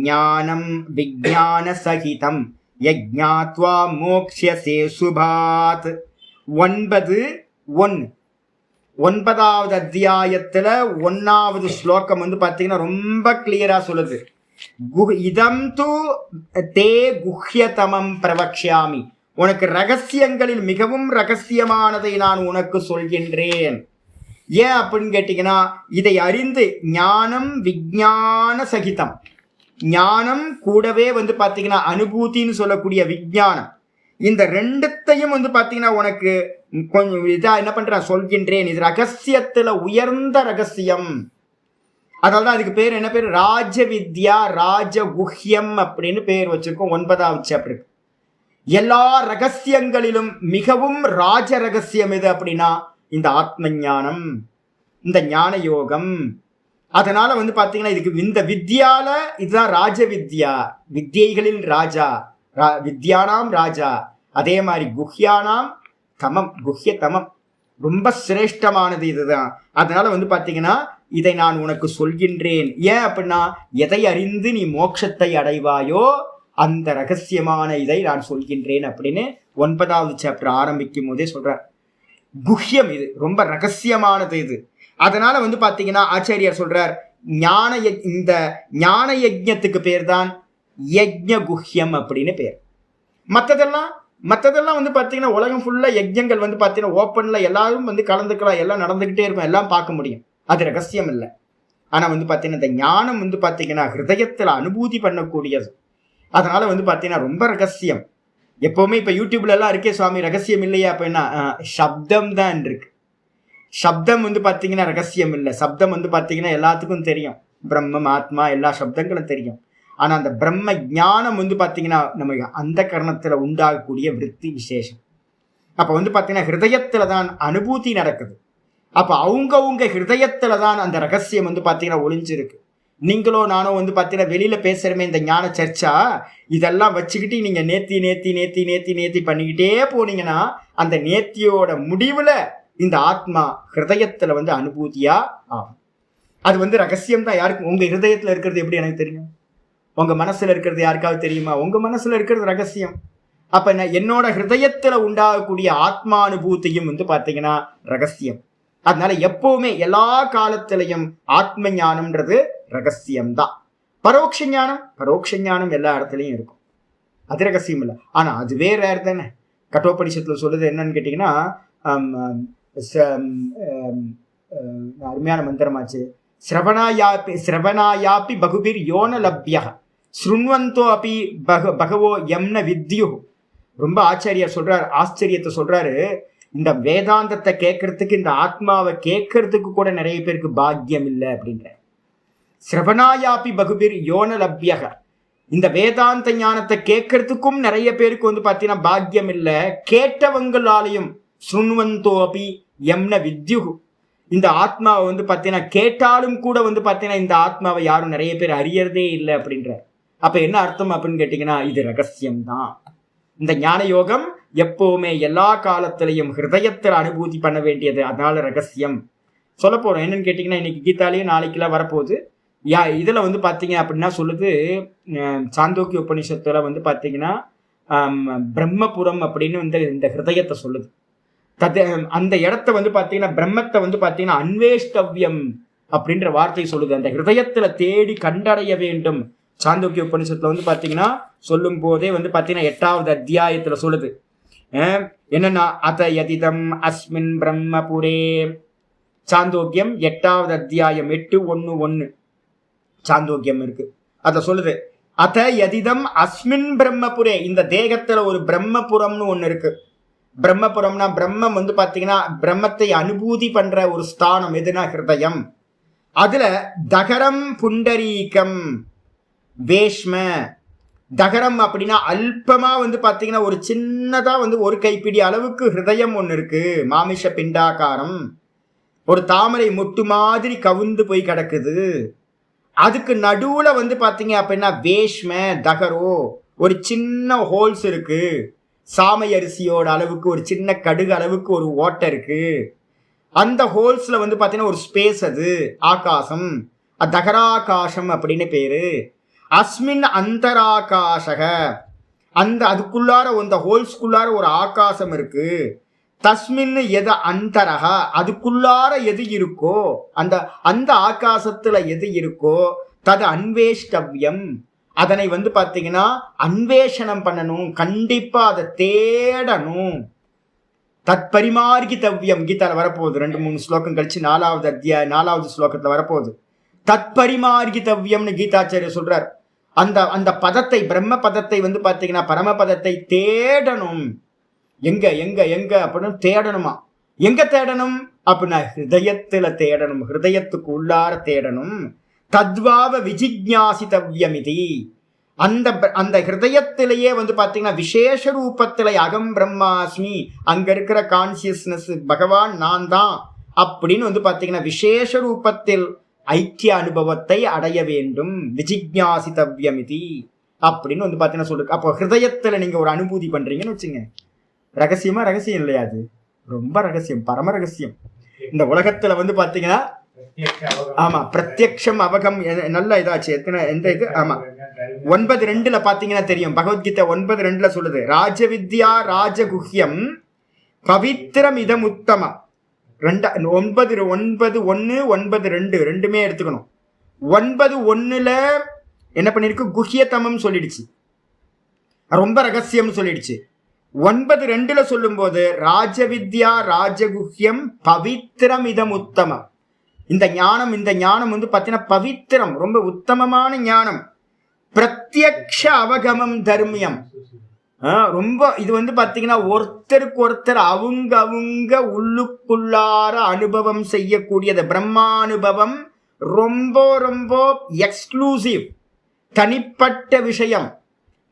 ஞானம் விஜ்ஞான சகிதம் யஜ்ஞாத்வா மோக்ஷ்யசே சுபாத். 9:1 9வது அத்தியாயத்துல 1வது ஸ்லோகம் பாத்தீங்கன்னா ரொம்ப கிளியரா சொல்லுது. இதம் து தே குஹ்யதமம் பிரவக்ஷ்யாமி, உனக்கு ரகசியங்களில் மிகவும் ரகசியமானதை நான் உனக்கு சொல்கின்றேன். ஏன் அப்படின்னு கேட்டீங்கன்னா, இதை அறிந்து ஞானம் விஞ்ஞான சகிதம், ஞானம் கூடவே பாத்தீங்கன்னா அனுபூதின்னு சொல்லக்கூடிய விஞ்ஞானம், இந்த ரெண்டுத்தையும் பாத்தீங்கன்னா உனக்கு கொஞ்சம் இதா என்ன பண்ற சொல்கின்றேன். இது ரகசியத்துல உயர்ந்த ரகசியம். அதனாலதான் அதுக்கு பேர் என்ன பேர்? ராஜ வித்யா ராஜகுஹ்யம் அப்படின்னு பேர் வச்சிருக்கோம். 9வது சாப்டருக்கு எல்லா ரகசியங்களிலும் மிகவும் ராஜ ரகசியம் எது அப்படின்னா இந்த ஆத்ம ஞானம், இந்த ஞான யோகம். அதனால பாத்தீங்கன்னா இதுக்கு இந்த வித்யால இதுதான் ராஜ வித்யா, வித்யைகளில் ராஜா, வித்யானாம் ராஜா. அதே மாதிரி குஹ்யானாம் தமம், குஹ்ய தமம், ரொம்ப சிரேஷ்டமானது இதுதான். அதனால வந்து பாத்தீங்கன்னா இதை நான் உனக்கு சொல்கின்றேன். ஏன் அப்படின்னா, எதை அறிந்து நீ மோட்சத்தை அடைவாயோ அந்த ரகசியமான இதை நான் சொல்கின்றேன் அப்படின்னு 9வது சாப்டர் ஆரம்பிக்கும் போதே சொல்றார். குஹ்யம் இது, ரொம்ப ரகசியமானது இது. அதனால வந்து பாத்தீங்கன்னா ஆச்சாரியார் சொல்றார், இந்த ஞான யஜ்ஞத்துக்கு பேர் தான் யஜ்ஞ குஹ்யம் அப்படின்னு பேர். மற்றதெல்லாம் வந்து பாத்தீங்கன்னா உலகம் ஃபுல்லா யஜ்ஞங்கள் வந்து பாத்தீங்கன்னா ஓப்பன்ல எல்லாரும் வந்து கலந்துக்கலாம், எல்லாம் நடந்துகிட்டே இருக்கும், எல்லாம் பார்க்க முடியும், அது ரகசியம் இல்லை. ஆனா வந்து பாத்தீங்கன்னா இந்த ஞானம் வந்து பாத்தீங்கன்னா ஹிருதயத்துல அனுபூதி பண்ணக்கூடியது. அதனால வந்து பாத்தீங்கன்னா ரொம்ப ரகசியம். எப்பவுமே இப்ப யூடியூப்ல எல்லாம் இருக்கே சுவாமி ரகசியம் இல்லையா அப்படின்னா, சப்தம் தான் இருக்கு. சப்தம் வந்து பாத்தீங்கன்னா ரகசியம் இல்லை. சப்தம் வந்து பாத்தீங்கன்னா எல்லாத்துக்கும் தெரியும், பிரம்மம் ஆத்மா எல்லா சப்தங்களும் தெரியும். ஆனா அந்த பிரம்ம ஞானம் வந்து பாத்தீங்கன்னா நமக்கு அந்த கரணத்துல உண்டாகக்கூடிய விருத்தி விசேஷம். அப்ப வந்து பாத்தீங்கன்னா ஹிருதயத்துல தான் அனுபூதி நடக்குது. அப்ப அவங்க ஹிருதயத்துல தான் அந்த ரகசியம் வந்து பாத்தீங்கன்னா ஒளிஞ்சிருக்கு. நீங்களோ நானோ வந்து பாத்தீங்கன்னா வெளியில பேசுறமே இந்த ஞான சர்ச்சா, இதெல்லாம் வச்சுக்கிட்டு நீங்க நேத்தி பண்ணிக்கிட்டே போனீங்கன்னா அந்த நேத்தியோட முடிவுல இந்த ஆத்மா ஹிருதயத்துல வந்து அனுபூதியா ஆகும். அது வந்து ரகசியம் தான். யாருக்கு உங்க ஹிருதயத்துல இருக்கிறது எப்படி எனக்கு தெரியும்? உங்க மனசுல இருக்கிறது யாருக்காவது தெரியுமா? உங்க மனசுல இருக்கிறது ரகசியம். அப்ப என்னோட ஹிருதயத்துல உண்டாகக்கூடிய ஆத்மானுபூத்தியும் வந்து பாத்தீங்கன்னா ரகசியம். அதனால எப்பவுமே எல்லா காலத்திலையும் ஆத்ம ஞானம்ன்றது ரகசியம்தான். பரோட்ச ஞானம் எல்லா இடத்துலையும் இருக்கும், அது ரகசியம் இல்லை. ஆனா அது வேற தானே. கட்டோபனிஷத்துல சொல்லுது என்னன்னு கேட்டீங்கன்னா, அருமையான மந்திரமாச்சு, சிரவணாயாப்பி பகுபிர் யோன லப்யா ஸ்ருண்வந்தோ அப்பி பகவோ யம்ன வித்யு. ரொம்ப ஆச்சரியத்தை சொல்றாரு. இந்த வேதாந்தத்தை கேட்கறதுக்கு, இந்த ஆத்மாவை கேட்கறதுக்கு கூட நிறைய பேருக்கு பாக்கியம் இல்லை அப்படின்ற. சிரவணாயாப்பி பகுபிர் யோன லப்யா, இந்த வேதாந்த ஞானத்தை கேட்கறதுக்கும் நிறைய பேருக்கு வந்து பாத்தீங்கன்னா பாக்கியம் இல்லை. கேட்டவங்களாலையும் ஸ்ருண்வந்தோ அப்பி யம்ன வித்யு, இந்த ஆத்மாவை வந்து பாத்தீங்கன்னா கேட்டாலும் கூட வந்து பாத்தீங்கன்னா இந்த ஆத்மாவை யாரும் நிறைய பேர் அறியறதே இல்லை அப்படின்ற. அப்ப என்ன அர்த்தம் அப்படின்னு கேட்டீங்கன்னா, இது ரகசியம்தான். இந்த ஞான யோகம் எப்பவுமே எல்லா காலத்திலையும் ஹிருதயத்தில் அனுபூதி பண்ண வேண்டியது. அதனால ரகசியம் சொல்ல போறோம். என்னன்னு கேட்டீங்கன்னா, இன்னைக்கு கீதாலையும் நாளைக்கெல்லாம் வரப்போகுது. இதுல வந்து பாத்தீங்க அப்படின்னா சொல்லுது, சாந்தோக்கிய உபநிஷத்துல வந்து பாத்தீங்கன்னா பிரம்மபுரம் அப்படின்னு வந்து இந்த ஹிருதயத்தை சொல்லுது. அந்த இடத்த வந்து பாத்தீங்கன்னா பிரம்மத்தை வந்து பாத்தீங்கன்னா அன்வேஷ்டவ்யம் அப்படின்ற வார்த்தை சொல்லுது. அந்த ஹிருதயத்துல தேடி கண்டடைய வேண்டும். சாந்தோக்கிய உபநிஷத்துல வந்து பாத்தீங்கன்னா சொல்லும் போதே வந்து பாத்தீங்கன்னா 8வது அத்தியாயத்துல சொல்லுது என்னன்னா, அத யதிதம் அஸ்மின் பிரம்மபுரே. சாந்தோக்கியம் 8வது அத்தியாயம் 8:1:1 சாந்தோக்கியம் இருக்கு. அத சொல்லுது, அத யதிதம் அஸ்மின் பிரம்மபுரே. இந்த தேகத்துல ஒரு பிரம்மபுரம்னு ஒண்ணு இருக்கு. பிரம்மபுரம்னா பிரம்மம் வந்து பாத்தீங்கன்னா பிரம்மத்தை அனுபூதி பண்ற ஒரு ஸ்தானம் எதுனா ஹிருதயம். அதுல தகரம் புண்டரீகம் வேஷ்ம. தகரம் அப்படின்னா அல்பமா வந்து பாத்தீங்கன்னா ஒரு சின்னதா வந்து ஒரு கைப்பிடி அளவுக்கு ஹிருதயம் ஒண்ணு இருக்கு, மாமிஷ பிண்டாகாரம். ஒரு தாமரை மொட்டு மாதிரி கவுந்து போய் கிடக்குது. அதுக்கு நடுவுல வந்து பாத்தீங்க அப்படின்னா வேஷ்ம தகரோ, ஒரு சின்ன ஹோல்ஸ் இருக்கு. சாமை அரிசியோட அளவுக்கு ஒரு சின்ன கடுகு அளவுக்கு ஒரு ஓட்டை இருக்கு. அந்த ஹோல்ஸ்ல வந்து பாத்தீங்கன்னா ஒரு ஸ்பேஸ், அது ஆகாசம், தகராகாசம் அப்படின்னு பேரு. அஸ்மின் அந்தராகாசக, அதுக்குள்ளார அந்த ஹோல்ஸ்குள்ளார ஒரு ஆகாசம் இருக்கு. தஸ்மின் எத அந்தரக, அதுக்குள்ளார எது இருக்கோ, அந்த ஆகாசத்துல எது இருக்கோ தது அன்வேஷ்டவ்யம். அதனை வந்து பாத்தீங்கன்னா அன்வேஷனம் பண்ணணும், கண்டிப்பா அதை தேடணும். தத்பரிமார்கிதவ்யம் கீதால வரப்போகுது. 2-3 ஸ்லோகம் கழிச்சு 4வது ஸ்லோகத்துல வரப்போகுது. தத்பரிமார்கிதவ்யம்னு கீதாச்சாரியர் சொல்றார். அந்த பதத்தை, பிரம்ம பதத்தை வந்து பாத்தீங்கன்னா பரமபதத்தை தேடணும். எங்க எங்க எங்க அப்படின்னு தேடணுமா? எங்க தேடணும் அப்படின்னா ஹிருதயத்துல தேடணும், ஹிருதயத்துக்கு உள்ளார தேடணும். தத்வாவ விஜிக்ஞாசிதவ்யமிதி, அந்த ஹிருதயத்திலேயே வந்து பாத்தீங்கன்னா விசேஷ ரூபத்துல அகம் பிரம்மாஸ்மி, அங்க இருக்கிற கான்சியஸ்னஸ் பகவான் நான் தான் அப்படின்னு வந்து பாத்தீங்கன்னா விசேஷ ரூபத்தில் ஐக்கிய அனுபவத்தை அடைய வேண்டும். விஜிக்ஞாசிதவ்யமிதி அப்படின்னு வந்து பாத்தீங்கன்னா சொல்லிருக்கு. அப்போ ஹிருதயத்துல நீங்க ஒரு அனுபூதி பண்றீங்கன்னு வச்சுங்க, ரகசியம் இல்லையா அது? ரொம்ப ரகசியம், பரம ரகசியம். இந்த உலகத்துல வந்து பாத்தீங்கன்னா ஆமா பிரத்யக்ஷம் அவகம் நல்ல இதாச்சு. எத்தனை எந்த இது ஆமா 9:2 பாத்தீங்கன்னா தெரியும். பகவத்கீதை 9:2 சொல்லுது, ராஜவித்யா ராஜகுஹ்யம் பவித்திரம் இதம் உத்தம. 9:1 9:2 ரெண்டுமே எடுத்துக்கணும். 9:1 என்ன பண்ணிருக்கு, குஹ்யதமம் சொல்லிடுச்சு, ரொம்ப ரகசியம் சொல்லிடுச்சு. 9:2 சொல்லும் போது ராஜவித்யா ராஜகுஹ்யம் பவித்திரம் இதம் உத்தமம். இந்த ஞானம் வந்து பாத்தீங்கன்னா பவித்திரம், ரொம்ப உத்தமமான ஞானம். பிரத்யக்ஷ அவகமம் தர்மியம், ரொம்ப இது வந்து பாத்தீங்கன்னா ஒருத்தருக்கு ஒருத்தர் அவங்க உள்ளுக்குள்ளார அனுபவம் செய்யக்கூடியது. பிரம்மானுபவம் ரொம்ப ரொம்ப எக்ஸ்க்ளூசிவ், தனிப்பட்ட விஷயம்.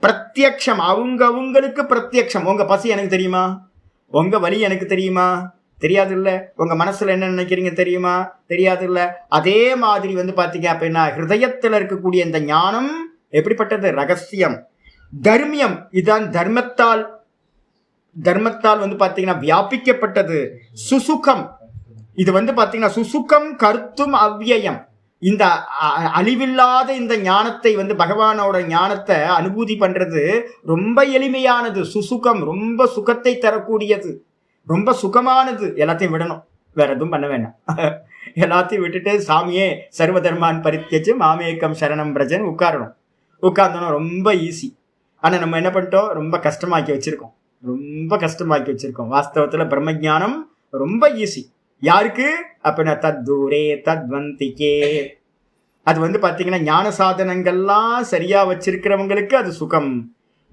பிரத்யக்ஷம், அவங்களுக்கு பிரத்யக்ஷம். உங்க பசி எனக்கு தெரியுமா, உங்க வலி எனக்கு தெரியுமா, தெரியாது இல்ல. உங்க மனசுல என்ன நினைக்கிறீங்க தெரியுமா, தெரியாது இல்ல. அதே மாதிரி வந்து பாத்தீங்க அப்படின்னா ஹிருதயத்துல இருக்கக்கூடிய இந்த ஞானம் எப்படிப்பட்டது, ரகசியம். தர்மியம், இதுதான் தர்மத்தால் வந்து பாத்தீங்கன்னா வியாபிக்கப்பட்டது. சுசுகம், இது வந்து பாத்தீங்கன்னா சுசுகம் கருத்தும் அவ்வியம். இந்த அழிவில்லாத இந்த ஞானத்தை வந்து பகவானோட ஞானத்தை அனுபூதி பண்றது ரொம்ப எளிமையானது. சுசுகம், ரொம்ப சுகத்தை தரக்கூடியது, ரொம்ப சுகமானது. எல்லாத்தையும் விடணும், வேற எதுவும் பண்ண வேண்டாம். எல்லாத்தையும் விட்டுட்டு சாமியே சர்வ தர்மான் பரித்தியஜ்ய மாமேகம் சரணம் பிரஜன் உட்காரணும். உட்கார்ந்தோம் ரொம்ப ஈஸி. ஆனா நம்ம என்ன பண்ணிட்டோம், ரொம்ப கஷ்டமாக்கி வச்சிருக்கோம், ரொம்ப கஷ்டமாக்கி வச்சிருக்கோம். வாஸ்தவத்துல பிரம்மஜானம் ரொம்ப ஈஸி. யாருக்கு அப்படின்னா தத்தூரே தத்வந்திகே. அது வந்து பாத்தீங்கன்னா ஞான சாதனங்கள்லாம் சரியா வச்சிருக்கிறவங்களுக்கு அது சுகம்.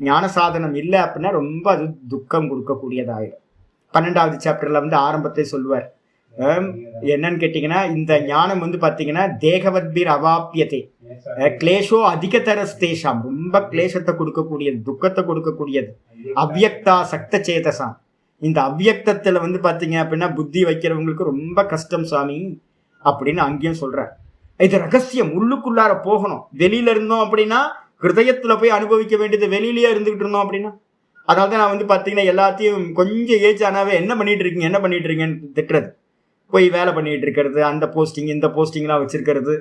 ஞான சாதனம் இல்லை அப்படின்னா ரொம்ப அது துக்கம் கொடுக்கக்கூடியதாயிடும். 12வது சாப்டர்ல வந்து ஆரம்பத்தை சொல்லுவார். என்னன்னு கேட்டீங்கன்னா, இந்த ஞானம் வந்து பாத்தீங்கன்னா தேகவத்பீர் அவாப்பியத்தை கிளேஷோ அதிகதரஸ்தேஷாம், ரொம்ப கிளேஷத்தை கொடுக்கக்கூடியது, துக்கத்தை கொடுக்கக்கூடியது. அவ்யக்தா சக்த சேதசாம், இந்த அவ்யக்தத்துல வந்து பாத்தீங்க அப்படின்னா புத்தி வைக்கிறவங்களுக்கு ரொம்ப கஷ்டம் சாமி அப்படின்னு அங்கேயும் சொல்ற. இது ரகசியம், உள்ளுக்குள்ளார போகணும். வெளியில இருந்தோம் அப்படின்னா ஹிருதயத்துல போய் அனுபவிக்க வேண்டியது, வெளியிலேயே இருந்துகிட்டு இருந்தோம் அப்படின்னா. அதாவது நான் வந்து பாத்தீங்கன்னா எல்லாத்தையும் கொஞ்சம் ஏஜ் ஆனாவே என்ன பண்ணிட்டு இருக்கீங்கன்னு திட்டுறது, போய் வேலை பண்ணிட்டு இருக்கிறது, அந்த போஸ்டிங் இந்த போஸ்டிங்லாம் வச்சிருக்கிறது.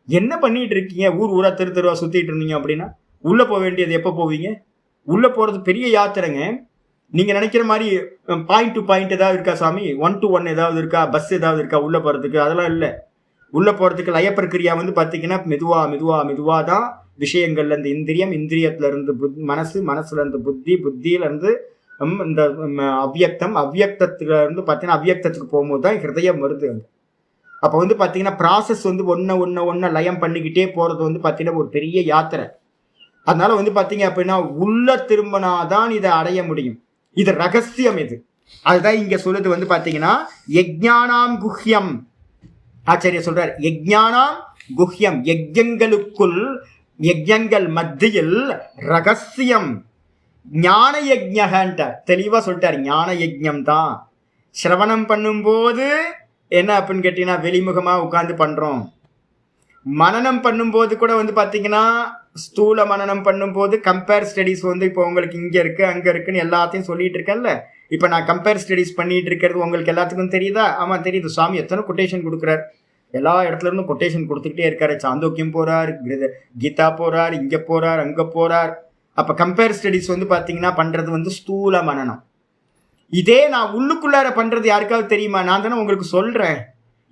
என்ன பண்ணிட்டு இருக்கீங்க, ஊரா தெருவா சுத்திட்டு இருந்தீங்க அப்படின்னா உள்ள போக வேண்டியது எப்போ போவீங்க? உள்ள போறது பெரிய யாத்திரைங்க. நீங்க நினைக்கிற மாதிரி பாயிண்ட் டு பாயிண்ட் ஏதாவது இருக்கா சாமி, 1 to 1 ஏதாவது இருக்கா, பஸ் ஏதாவது இருக்கா உள்ள போறதுக்கு? அதெல்லாம் இல்லை. உள்ள போறதுக்கு லய பிரக்கிரியா வந்து பாத்தீங்கன்னா மெதுவா தான் விஷயங்கள்ல இருந்து இந்திரியம், இந்திரியத்துல இருந்து மனசு, மனசுல இருந்து புத்தி, புத்தியில இருந்து இந்த அவ்யக்தம், அவ்யக்தத்துல இருந்து பாத்தீங்கன்னா அவ்யக்தத்துக்கு போகும்போது தான் ஹிருதயம் வருது. அப்ப வந்து பாத்தீங்கன்னா ப்ராசஸ் வந்து ஒன்ன லயம் பண்ணிக்கிட்டே போறது வந்து பாத்தீங்கன்னா ஒரு பெரிய யாத்திரை. அதனால வந்து பாத்தீங்க அப்படின்னா உள்ள திரும்பினாதான் இதை அடைய முடியும். இது ரகசியம். இது அதுதான் இங்க சொல்லுது வந்து பாத்தீங்கன்னா யஜ்ஞானாம் குஹ்யம். ஆச்சாரிய சொல்றார் யஜ்ஞானாம் குஹ்யம், யஜ்ஞங்களுக்குள், யஜ்ஞங்கள் மத்தியில் ரகசியம். ஞான யஜ்ஞன்ட்டார், தெளிவா சொல்லிட்டார். ஞான யஜ்ஞம் தான். சிரவணம் பண்ணும்போது என்ன அப்படின்னு கேட்டீங்கன்னா வெளிமுகமா உட்கார்ந்து பண்றோம். மனனம் பண்ணும்போது கூட வந்து பாத்தீங்கன்னா ஸ்தூல மனனம் பண்ணும்போது கம்பேர் ஸ்டடிஸ் வந்து இப்போ உங்களுக்கு இங்க இருக்கு அங்க இருக்குன்னு எல்லாத்தையும் சொல்லிட்டு இருக்கேன்ல. இப்ப நான் கம்பேர் ஸ்டடிஸ் பண்ணிட்டு இருக்கிறது உங்களுக்கு எல்லாத்துக்கும் தெரியுதா? ஆமா தெரியுது. சுவாமி எத்தனை கொட்டேஷன் கொடுக்குறாரு, எல்லா இடத்துல இருந்தும் கொட்டேஷன் கொடுத்துக்கிட்டே இருக்காரு. சாந்தோக்கியம் போறார், கீதா போறார், இங்க போறார், அங்க போறார். அப்ப கம்பேர் ஸ்டடிஸ் வந்து பாத்தீங்கன்னா பண்றது வந்து ஸ்தூல மனனம். இதே நான் உள்ளுக்குள்ளார பண்றது யாருக்காவது தெரியுமா? நான் தானே உங்களுக்கு சொல்றேன்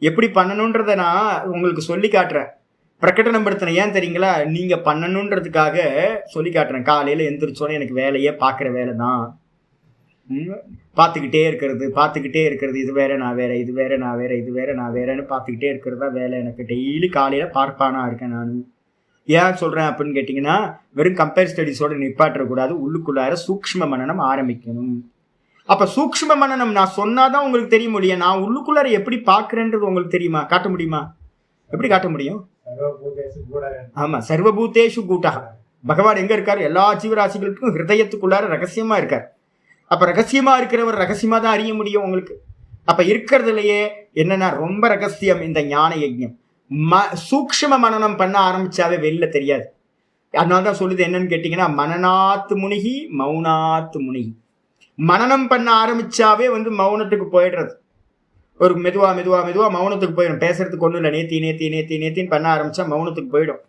எப்படி பண்ணணும்ன்றத நான் உங்களுக்கு சொல்லி காட்டுறேன், பிரகடனம் படுத்துறேன். ஏன் தெரியுங்களா? நீங்க பண்ணணுன்றதுக்காக சொல்லி காட்டுறேன். காலையில எந்திரிச்சோன்னே எனக்கு வேலையே பார்க்குற வேலை தான், பார்த்துக்கிட்டே இருக்கிறது. இது வேற நான் வேற, இது வேற நான் வேற, இது வேற நான் வேறன்னு பார்த்துக்கிட்டே இருக்கிறதா வேலை எனக்கு. டெய்லி காலையில பார்ப்பானா இருக்கேன் நான். ஏன் சொல்றேன் அப்படின்னு கேட்டீங்கன்னா, வெறும் கம்பேர் ஸ்டடிஸோட நிப்பாட்டக்கூடாது, உள்ளுக்குள்ளார சூக்ஷ்ம மனனம் ஆரம்பிக்கணும். அப்ப சூக்ஷ்ம மனனம் நான் சொன்னாதான் உங்களுக்கு தெரிய முடியும். நான் உள்ளுக்குள்ளார எப்படி பார்க்கிறேன்றது உங்களுக்கு தெரியுமா? காட்ட முடியுமா? எப்படி காட்ட முடியும்? ஆமா, சர்வபூதேஷு கூட்டா. பகவான் எங்க இருக்காரு? எல்லா ஜீவராசிகளுக்கும் ஹிருதயத்துக்குள்ளார ரகசியமா இருக்கார். அப்ப ரகசியமா இருக்கிறவர் ரகசியமா தான் அறிய முடியும் உங்களுக்கு. அப்ப இருக்கிறதுலயே என்னன்னா ரொம்ப ரகசியம் இந்த ஞான யஜ்ஞம். சூக்ஷ்ம மனனம் பண்ண ஆரம்பிச்சாவே வெளில தெரியாது. அதனால்தான் சொல்லுது என்னன்னு கேட்டீங்கன்னா, மனநாத்து முனிகி மௌனாத்து முனிகி. மனனம் பண்ண ஆரம்பிச்சாவே வந்து மௌனத்துக்கு போயிடுறது. ஒரு மெதுவா மெதுவா மெதுவா மௌனத்துக்கு போயிடும். பேசுறதுக்கு ஒன்றும் இல்லை, நேத்தின்னு பண்ண ஆரம்பிச்சா மௌனத்துக்கு போயிடும்.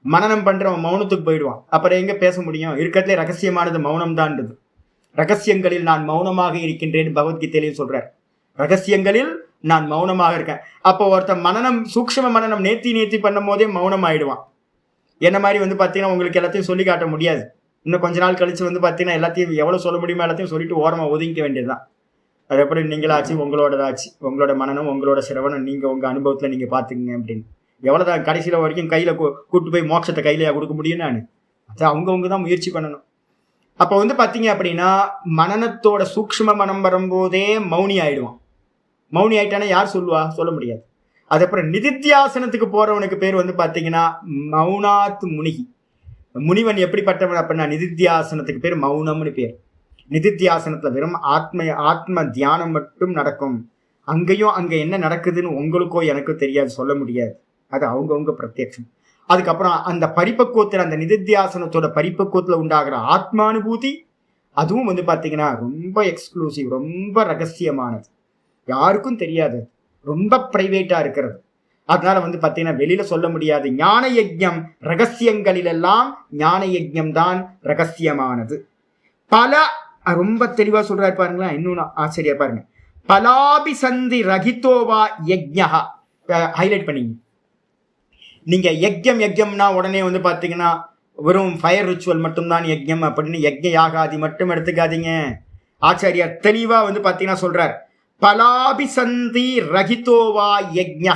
மனனம் பண்றவன் மௌனத்துக்கு போயிடுவான். அப்புறம் எங்க பேச முடியும்? இருக்கிறதுலே ரகசியமானது மௌனம் தான்றது. ரகசியங்களில் நான் மௌனமாக இருக்கின்றேன் பகவத்கீதையிலையும் சொல்றார். ரகசியங்களில் நான் மௌனமாக இருக்கேன். அப்போ ஒருத்தன் மனனம், சூக்ஷ்ம மனனம் நேத்தி பண்ணும் போதே மௌனம் ஆயிடுவான். என்ன மாதிரி வந்து பார்த்தீங்கன்னா உங்களுக்கு எல்லாத்தையும் சொல்லி காட்ட முடியாது. இன்னும் கொஞ்ச நாள் கழிச்சு வந்து பார்த்தீங்கன்னா எல்லாத்தையும் எவ்வளவு சொல்ல முடியுமோ எல்லாத்தையும் சொல்லிட்டு ஓரமா ஒதுங்கிக்க வேண்டியதுதான். அது எப்படி நீங்களாச்சு, உங்களோடதாச்சு, உங்களோட மனனம், உங்களோட சிரவணம், நீங்க உங்க அனுபவத்துல நீங்க பாத்துக்கங்க அப்படின்னு. எவ்வளவுதான் கடைசியில வரைக்கும் கையில கூட்டு போய் மோட்சத்தை கையிலையா கொடுக்க முடியும்? நான் அது அவங்கவுங்க தான் முயற்சி பண்ணணும். அப்ப வந்து பாத்தீங்க அப்படின்னா மனநத்தோட சூக்ஷ்ம மனம் வரும்போதே மௌனி ஆயிடுவான். மௌனி ஆயிட்டானா யார் சொல்லுவா? சொல்ல முடியாது. அதுக்கப்புறம் நிதித்தியாசனத்துக்கு போறவனுக்கு பேர் வந்து பாத்தீங்கன்னா மௌனாத் முனிகி. முனிவன் எப்படிப்பட்டவன் அப்படின்னா நிதித்தியாசனத்துக்கு பேர் மௌனம்னு பேர். நிதித்தியாசனத்துல வெறும் ஆத்ம தியானம் மட்டும் நடக்கும். அங்கேயும் அங்க என்ன நடக்குதுன்னு உங்களுக்கோ எனக்கோ தெரியாது, சொல்ல முடியாது. அது அவங்கவுங்க பிரத்யட்சம். அதுக்கப்புறம் அந்த பரிபக்குவத்தில், அந்த நிதித்தியாசனத்தோட பரிபக்குவத்துல உண்டாகிற ஆத்மானுபூதி, அதுவும் வந்து பாத்தீங்கன்னா ரொம்ப எக்ஸ்க்ளூசிவ், ரொம்ப ரகசியமானது, யாருக்கும் தெரியாது, ரொம்ப பிரைவேட்டா இருக்கிறது. அதனால வந்து பாத்தீங்கன்னா வெளியில சொல்ல முடியாது. ஞான யஜ்ஞம் ரகசியங்களிலெல்லாம் ஞான யஜ்ஞம் தான் ரகசியமானது. பல ரொம்ப தெளிவா சொல்றாரு பாருங்களேன். இன்னொன்னு ஆச்சரியா பாருங்க. பலாபிசந்தி ரகிதோவா யஜ்ஞா. ஹைலைட் பண்ணீங்க நீங்க. யஜ்யம்னா உடனே வந்து பாத்தீங்கன்னா வெறும் ஃபயர் ரிச்சுவல் மட்டும்தான் யஜ்யம் அப்படின்னு யஜ்ஞ யாகாதி மட்டும் எடுத்துக்காதீங்க. ஆச்சாரியார் தெளிவா வந்து பாத்தீங்கன்னா சொல்றார், பலாபிசந்தி ரகிதோவா யஜ்ஞா.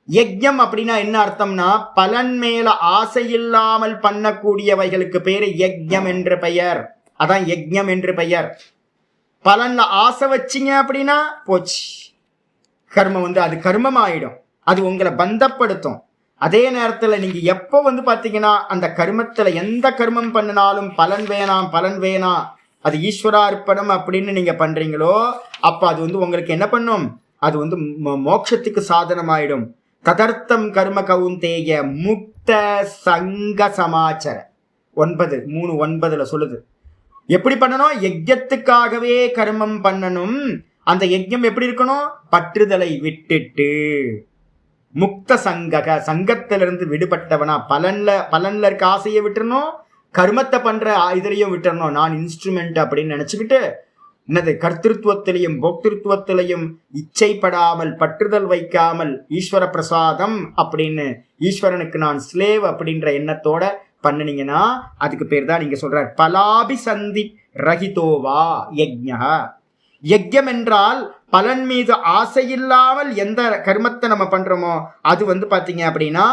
யஜ்யம் அப்படின்னா என்ன அர்த்தம்னா பலன் மேல ஆசை இல்லாமல் பண்ணக்கூடியவைகளுக்கு பேரு யஜ்யம் என்று பெயர். அதான் யஜ்ஞம் என்று பெயர். பலன்ல ஆசை வச்சிங்க அப்படின்னா போச்சு, கர்மம் வந்து அது கர்மம் ஆயிடும், அது உங்களை பந்தப்படுத்தும். அதே நேரத்துல நீங்க எப்போ வந்து பாத்தீங்கன்னா அந்த கர்மத்துல எந்த கர்மம் பண்ணினாலும் பலன் வேணாம், அது ஈஸ்வரார்ப்பணம் அப்படின்னு நீங்க பண்றீங்களோ அப்ப அது வந்து உங்களுக்கு என்ன பண்ணும்? அது வந்து மோட்சத்துக்கு சாதனமாயிடும். ததர்த்தம் கர்ம கவுந்தேய முக்த சங்க சமாச்சார 9:3-9 சொல்லுது. எப்படி பண்ணணும்? யஜ்யத்துக்காகவே கர்மம் பண்ணணும். அந்த யஜ்யம் எப்படி இருக்கணும்? பற்றுதலை விட்டுட்டு முக்த சங்கக, சங்கத்திலிருந்து விடுபட்டவனா, பலன்ல இருக்க ஆசையை விட்டுறணும், கர்மத்தை பண்ற இதுலையும் விட்டுறணும். நான் இன்ஸ்ட்ருமெண்ட் அப்படின்னு நினைச்சுக்கிட்டு என்னது கர்த்திருவத்திலையும் போக்திருத்துவத்திலையும் இச்சைப்படாமல் பற்றுதல் வைக்காமல் ஈஸ்வர பிரசாதம் அப்படின்னு ஈஸ்வரனுக்கு நான் ஸ்லேவ் அப்படின்ற எண்ணத்தோட பண்ணினீங்கன்னா அதுக்கு பேர் தான் நீங்க சொல்ற பலாபிசந்தி ரகிதோவா யஜ்ஞா. யஜ்யம் என்றால் பலன் மீது ஆசையில்லாமல் எந்த கர்மத்தை நம்ம பண்றோமோ அது வந்து பாத்தீங்க அப்படின்னா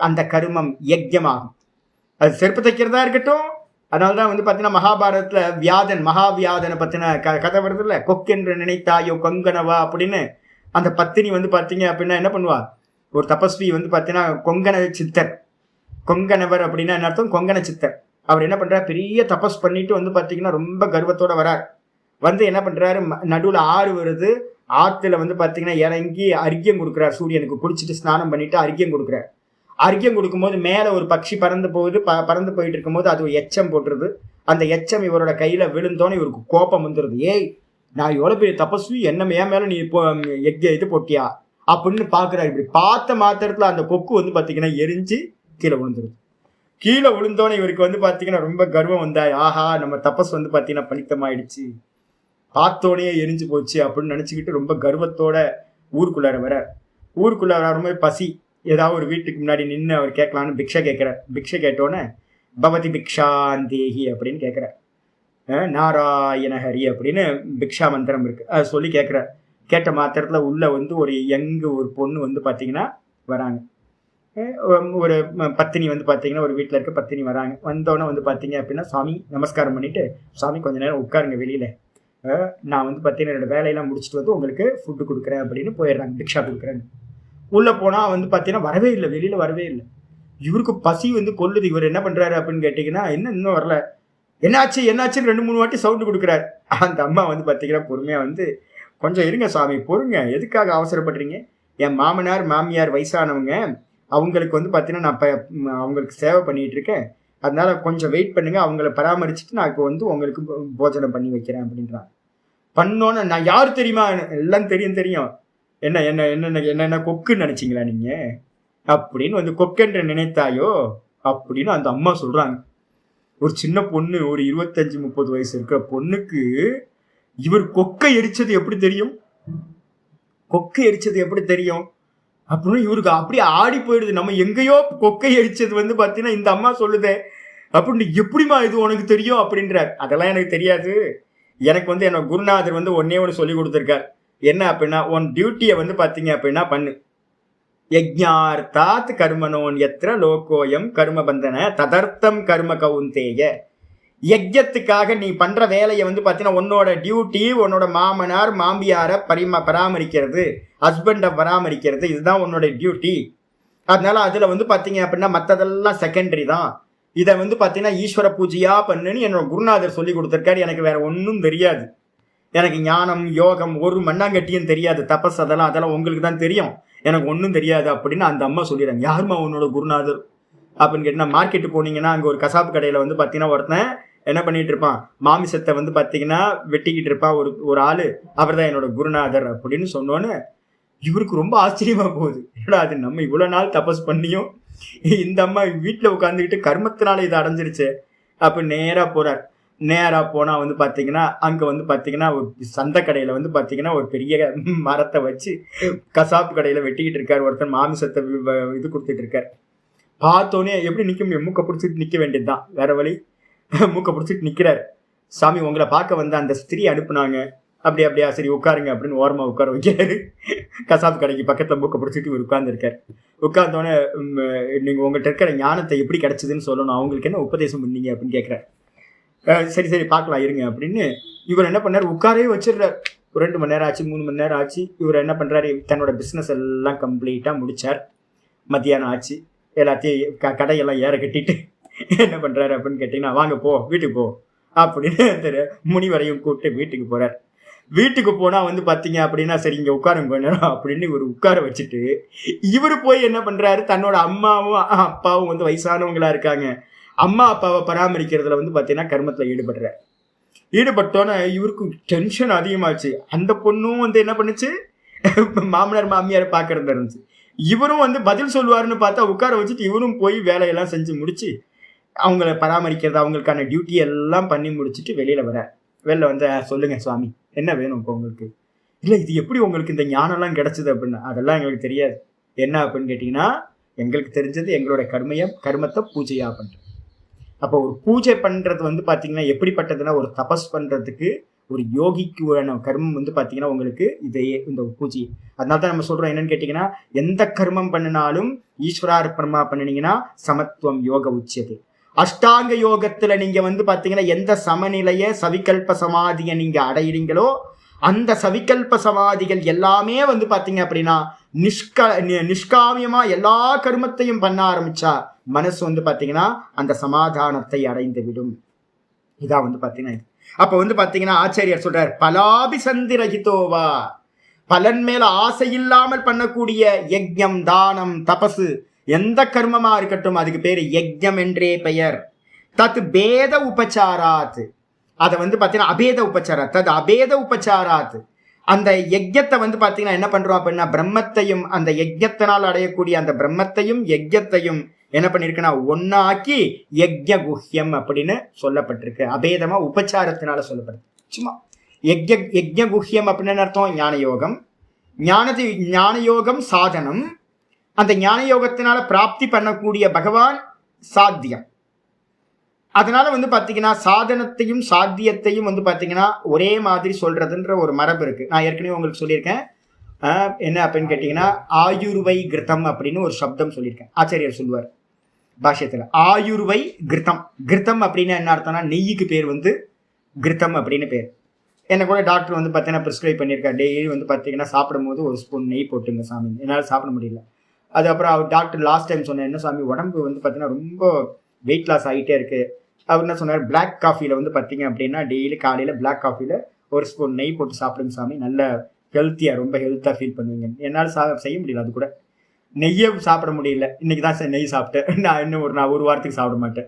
அந்த கர்மம் யஜ்யமாகும். அது செருப்பு தைக்கிறதா இருக்கட்டும். அதனால்தான் வந்து பாத்தீங்கன்னா மகாபாரதத்துல மகாவியாதனை பத்தின கதை வருது இல்ல, கொக்கென்று நினைத்தாயோ கொங்கனவா அப்படின்னு. அந்த பத்தினி வந்து பாத்தீங்க அப்படின்னா என்ன பண்ணுவா? ஒரு தபஸ்வி வந்து பாத்தீங்கன்னா கொங்கண சித்தர், கொங்கணவர் அப்படின்னா என்ன அர்த்தம்? கொங்கண சித்தர். அவர் என்ன பண்றாரு? பெரிய தபஸ் பண்ணிட்டு வந்து பாத்தீங்கன்னா ரொம்ப கர்வத்தோட வரார். வந்து என்ன பண்றாரு? நடுவுல ஆறு வருது, ஆத்துல வந்து பாத்தீங்கன்னா இறங்கி அர்க்கியம் கொடுக்குறாரு. சூரியனுக்கு குளிச்சுட்டு ஸ்நானம் பண்ணிட்டு அர்க்கியம் கொடுக்குறாரு. அர்க்கியம் கொடுக்கும்போது மேல ஒரு பட்சி பறந்து போயிட்டு இருக்கும்போது அது ஒரு எச்சம் போட்டுருது. அந்த எச்சம் இவரோட கையில விழுந்தோன்னு இவருக்கு கோபம் வந்துருது. ஏய், நான் எவ்வளவு பெரிய தபஸ்வி, என்ன மேல நீ இது போட்டியா அப்படின்னு பாக்குறாரு. இப்படி பார்த்த மாத்திரத்துல அந்த கொக்கு வந்து பாத்தீங்கன்னா எரிஞ்சு கீழே விழுந்துருது. கீழே விழுந்தோன்னு இவருக்கு வந்து பாத்தீங்கன்னா ரொம்ப கர்வம் வந்தா, ஆஹா நம்ம தபஸ் வந்து பாத்தீங்கன்னா பலித்தமாயிடுச்சு, பார்த்தோடனே எரிஞ்சு போச்சு அப்படின்னு நினைச்சுக்கிட்டு ரொம்ப கர்வத்தோட ஊருக்குள்ளார வரும்போது பசி, ஏதாவது ஒரு வீட்டுக்கு முன்னாடி நின்று அவர் கேட்கலான்னு பிக்ஷை கேட்கிறார். பிக்ஷை கேட்டோன்னே பவதி பிக்ஷாந்தேகி அப்படின்னு கேட்கிறார். நாராயண ஹரி அப்படின்னு பிக்ஷா மந்திரம் இருக்கு, அதை சொல்லி கேட்கிறார். கேட்ட மாத்திரத்துல உள்ள வந்து ஒரு பொண்ணு வந்து பாத்தீங்கன்னா வராங்க. ஒரு பத்தினி வந்து பாத்தீங்கன்னா ஒரு வீட்டுல இருக்க பத்தினி வராங்க. வந்தோடனே வந்து பாத்தீங்க அப்படின்னா சாமி நமஸ்காரம் பண்ணிட்டு, சாமி கொஞ்ச நேரம் உட்காருங்க வெளியில, நான் வந்து பாத்தீங்கன்னா என்னோட வேலையெல்லாம் முடிச்சுட்டு வந்து உங்களுக்கு ஃபுட்டு கொடுக்குறேன் அப்படின்னு போயிடுறாங்க. பிக்ஷா கொடுக்குறேன்னு உள்ள போனா வந்து பாத்தீங்கன்னா வரவே இல்லை, வெளியில வரவே இல்லை. இவருக்கு பசி வந்து கொல்லுது. இவர் என்ன பண்றாரு அப்படின்னு கேட்டீங்கன்னா, இன்னும் வரல, என்னாச்சுன்னு 2-3 வாட்டி சவுண்டு கொடுக்குறாரு. அந்த அம்மா வந்து பாத்தீங்கன்னா பொறுமையா வந்து, கொஞ்சம் இருங்க சாமி, பொறுங்க, எதுக்காக அவசரப்படுறீங்க? என் மாமனார் மாமியார் வயசானவங்க, அவங்களுக்கு வந்து பாத்தீங்கன்னா நான் அவங்களுக்கு சேவை பண்ணிட்டு இருக்கேன், அதனால கொஞ்சம் வெயிட் பண்ணுங்க, அவங்கள பராமரிச்சுட்டு நான் இப்போ வந்து உங்களுக்கு போஜனம் பண்ணி வைக்கிறேன் அப்படின்றான். பண்ணோன்னு நான் யார் தெரியுமா, எல்லாம் தெரியும் தெரியும், என்ன என்ன என்ன என்ன கொக்குன்னு நினைச்சீங்களா நீங்க அப்படின்னு வந்து கொக்கென்று நினைத்தாயோ அப்படின்னு அந்த அம்மா சொல்றாங்க. ஒரு சின்ன பொண்ணு, ஒரு 25-30 வயசு இருக்கிற பொண்ணுக்கு இவர் கொக்கை எரிச்சது எப்படி தெரியும், கொக்கை எரிச்சது எப்படி தெரியும் அப்படின்னு இவருக்கு அப்படியே ஆடி போயிடுது. நம்ம எங்கேயோ கொக்கை எரிச்சது வந்து பாத்தீங்கன்னா இந்த அம்மா சொல்லுதே அப்படின்னு, எப்படிமா இது உனக்கு தெரியும் அப்படின்றார். அதெல்லாம் எனக்கு தெரியாது, எனக்கு வந்து என்னோட குருநாதர் வந்து ஒன்னே ஒன்று சொல்லி கொடுத்துருக்கார். என்ன அப்படின்னா, உன் டியூட்டியை வந்து பாத்தீங்க அப்படின்னா பண்ணு. யஜ்ஞார்த்தாத் கர்மனோன் எத்திர லோகோயம் கர்ம பந்தன ததர்த்தம் கர்ம கவுந்தேய. யஜ்யத்துக்காக நீ பண்ற வேலையை வந்து பாத்தீங்கன்னா உன்னோட டியூட்டி உன்னோட மாமனார் மாமியார பராமரிக்கிறது, ஹஸ்பண்டை பராமரிக்கிறது, இதுதான் உன்னோட டியூட்டி. அதனால அதுல வந்து பாத்தீங்க அப்படின்னா மற்றதெல்லாம் செகண்டரி தான். இதை வந்து பாத்தீங்கன்னா ஈஸ்வர பூஜையா பண்ணுன்னு என்னோட குருநாதர் சொல்லி கொடுத்துருக்காரு. எனக்கு வேற ஒன்றும் தெரியாது, எனக்கு ஞானம் யோகம் ஒரு மண்ணாங்கட்டியும் தெரியாது, தபஸ் அதெல்லாம் உங்களுக்கு தான் தெரியும், எனக்கு ஒன்றும் தெரியாது அப்படின்னு அந்த அம்மா சொல்லிடுறாங்க. யாருமா உன்னோட குருநாதர் அப்படின்னு கேட்டீங்கன்னா, மார்க்கெட்டு போனீங்கன்னா அங்கே ஒரு கசாப்பு கடையில் வந்து பார்த்தீங்கன்னா ஒருத்தன் என்ன பண்ணிட்டு இருப்பான், மாமிசத்தை வந்து பார்த்தீங்கன்னா வெட்டிக்கிட்டு இருப்பான் ஒரு ஆளு, அவர் தான் என்னோட குருநாதர் அப்படின்னு சொன்னோன்னு இவருக்கு ரொம்ப ஆச்சரியமா போகுது. ஏன்னா அது நம்ம இவ்வளவு நாள் தபஸ் பண்ணியும் இந்த அம்மா வீட்டில் உட்காந்துக்கிட்டு கர்மத்தினால இதை அடைஞ்சிருச்சு. அப்போ நேராக போறார். நேராக போனால் வந்து பார்த்தீங்கன்னா அங்கே வந்து பார்த்தீங்கன்னா ஒரு சந்தை கடையில் வந்து பார்த்தீங்கன்னா ஒரு பெரிய மரத்தை வச்சு கசாப்பு கடையில் வெட்டிக்கிட்டு இருக்கார் ஒருத்தர், மாமிசத்தை இது கொடுத்துட்டு இருக்கார். பார்த்தோன்னே எப்படி நிற்க முடியும், மூக்கை பிடிச்சிட்டு நிற்க வேண்டியது தான், வேற வழி. மூக்கை பிடிச்சிட்டு நிற்கிறார். சாமி உங்களை பார்க்க வந்து அந்த ஸ்திரீ அனுப்புனாங்க, அப்படியா சரி உட்காருங்க அப்படின்னு ஓரமாக உட்கார வைக்கிறாரு. கசாப்பு கடைக்கு பக்கத்தில் மூக்கை பிடிச்சிட்டு இவர் உட்கார்ந்துருக்கார். உட்கார்ந்தோடனே நீங்கள் உங்கள்கிட்ட இருக்கிற ஞானத்தை எப்படி கிடைச்சதுன்னு சொல்லணும், அவங்களுக்கு என்ன உபதேசம் பண்ணீங்க அப்படின்னு கேட்குறாரு. சரி பார்க்கலாம் இருங்க அப்படின்னு இவர் என்ன பண்ணார், உட்காரவே வச்சிடுறார். ஒரு 2 மணி நேரம் ஆச்சு, 3 மணி நேரம் ஆச்சு. இவர் என்ன பண்ணுறாரு, தன்னோட பிஸ்னஸ் எல்லாம் கம்ப்ளீட்டாக முடிச்சார். மத்தியானம் ஆச்சு, எல்லாத்தையும் கடையெல்லாம் ஏற கட்டிட்டு என்ன பண்ணுறாரு அப்படின்னு கேட்டிங்கன்னா, வாங்க போ வீட்டுக்கு போ அப்படின்னு முனிவரையும் கூப்பிட்டு வீட்டுக்கு போகிறார். வீட்டுக்கு போனால் வந்து பார்த்தீங்க அப்படின்னா, சரி இங்கே உட்காருங்க கொஞ்ச நேரம் அப்படின்னு இவர் உட்கார வச்சுட்டு இவர் போய் என்ன பண்ணுறாரு, தன்னோட அம்மாவும் அப்பாவும் வந்து வயசானவங்களா இருக்காங்க, அம்மா அப்பாவை பராமரிக்கிறதுல வந்து பார்த்தீங்கன்னா கர்மத்தில் ஈடுபட்டோன்னே இவருக்கு டென்ஷன் அதிகமாச்சு. அந்த பொண்ணும் வந்து என்ன பண்ணுச்சு, மாமனார் மாமியார் பார்க்கறது இருந்துச்சு. இவரும் வந்து பதில் சொல்லுவாருன்னு பார்த்தா உட்கார வச்சுட்டு இவரும் போய் வேலையெல்லாம் செஞ்சு முடிச்சு அவங்கள பராமரிக்கிறது, அவங்களுக்கான டியூட்டி எல்லாம் பண்ணி முடிச்சுட்டு வெளியில் வந்து சொல்லுங்க சுவாமி என்ன வேணும் இப்போ உங்களுக்கு, இல்லை இது எப்படி உங்களுக்கு இந்த ஞானம்லாம் கிடைச்சது அப்படின்னா, அதெல்லாம் எங்களுக்கு தெரியாது. என்ன அப்படின்னு கேட்டிங்கன்னா, எங்களுக்கு தெரிஞ்சது எங்களோட கர்மத்தை பூஜையாக பண்ணுறது. அப்போ ஒரு பூஜை பண்ணுறது வந்து பார்த்தீங்கன்னா எப்படிப்பட்டதுன்னா, ஒரு தபஸ் பண்ணுறதுக்கு ஒரு யோகிக்கு கர்மம் வந்து பார்த்தீங்கன்னா உங்களுக்கு இதையே இந்த பூஜை. அதனால தான் நம்ம சொல்கிறோம் என்னன்னு கேட்டிங்கன்னா, எந்த கர்மம் பண்ணினாலும் ஈஸ்வரார்ப்பணமா பண்ணினீங்கன்னா சமத்துவம் யோக உச்சியது. அஷ்டாங்க யோகத்தில் நீங்கள் வந்து பார்த்தீங்கன்னா எந்த சமநிலையை சவிகல்ப சமாதியை நீங்கள் அடையிறீங்களோ அந்த சவிகல்ப சமாதிகள் எல்லாமே வந்து பார்த்தீங்க அப்படின்னா நிஷ்காமியமாக எல்லா கர்மத்தையும் பண்ண ஆரம்பிச்சா மனசு வந்து பார்த்தீங்கன்னா அந்த சமாதானத்தை அடைந்து விடும். இதான் வந்து பார்த்தீங்கன்னா இது. அப்போ வந்து பார்த்தீங்கன்னா ஆச்சாரியர் சொல்றார், பலாபிசந்திரகிதோவா, பலன் மேல ஆசை இல்லாமல் பண்ணக்கூடிய யஜ்ஞம் தானம் தபசு எந்த கர்மமா இருக்கட்டும் அதுக்கு பேரு யஜ்ஞம் என்றே பெயர். தத் பேத உபச்சாராத், அதை வந்து பார்த்தீங்கன்னா அபேத உபச்சாரா, தத் அபேத உபச்சாராத். அந்த யஜ்ஞத்தை வந்து பார்த்தீங்கன்னா என்ன பண்றோம் அப்படின்னா, பிரம்மத்தையும் அந்த யஜ்ஞத்தினால் அடையக்கூடிய அந்த பிரம்மத்தையும் யஜ்ஞத்தையும் என்ன பண்ணிருக்குன்னா ஒன்னாக்கி யஜ்ஞ குஹ்யம் அப்படின்னு சொல்லப்பட்டிருக்கு. அபேதமா உபச்சாரத்தினால சொல்லப்பட்டிருக்கு. சும்மா யஜ்ஞ குஹ்யம் அப்படின்னு அர்த்தம் ஞான யோகம். ஞான யோகம் சாதனம், அந்த ஞான யோகத்தினால பிராப்தி பண்ணக்கூடிய பகவான் சாத்தியம். அதனால வந்து பார்த்தீங்கன்னா சாதனத்தையும் சாத்தியத்தையும் வந்து பார்த்தீங்கன்னா ஒரே மாதிரி சொல்றதுன்ற ஒரு மரபு இருக்கு. நான் ஏற்கனவே உங்களுக்கு சொல்லியிருக்கேன். என்ன அப்படின்னு கேட்டீங்கன்னா, ஆயுர்வை கிருத்தம் அப்படின்னு ஒரு சப்தம் சொல்லியிருக்கேன். ஆச்சாரியர் சொல்லுவார் பாஷ்யத்தில், ஆயுர்வை கிருத்தம். கிருத்தம் அப்படின்னு என்ன அர்த்தம்னா, நெய்யுக்கு பேர் வந்து கிருத்தம் அப்படின்னு பேர். என்ன கூட டாக்டர் வந்து பார்த்தீங்கன்னா ப்ரிஸ்கிரைப் பண்ணியிருக்காரு, டெய்லி வந்து பார்த்தீங்கன்னா சாப்பிடும் போது ஒரு ஸ்பூன் நெய் போட்டுங்க சாமி, என்னால் சாப்பிட முடியல. அதுக்கப்புறம் அவர் டாக்டர் லாஸ்ட் டைம் சொன்னேன், என்ன சாமி உடம்பு வந்து பார்த்தீங்கன்னா ரொம்ப வெயிட் லாஸ் ஆகிட்டே இருக்கு. அவர் என்ன சொன்னார், பிளாக் காஃபியில் வந்து பார்த்தீங்க அப்படின்னா டெய்லி காலையில் பிளாக் காஃபியில் ஒரு ஸ்பூன் நெய் போட்டு சாப்பிடுங்க சாமி, நல்ல ஹெல்த்தியாக ரொம்ப ஹெல்த்தாக ஃபீல் பண்ணுவீங்க. என்னால் செய்ய முடியல, அது கூட நெய்யை சாப்பிட முடியல. இன்னைக்கு தான் நெய் சாப்பிட்டேன், நான் இன்னும் ஒரு வாரத்துக்கு சாப்பிட மாட்டேன்.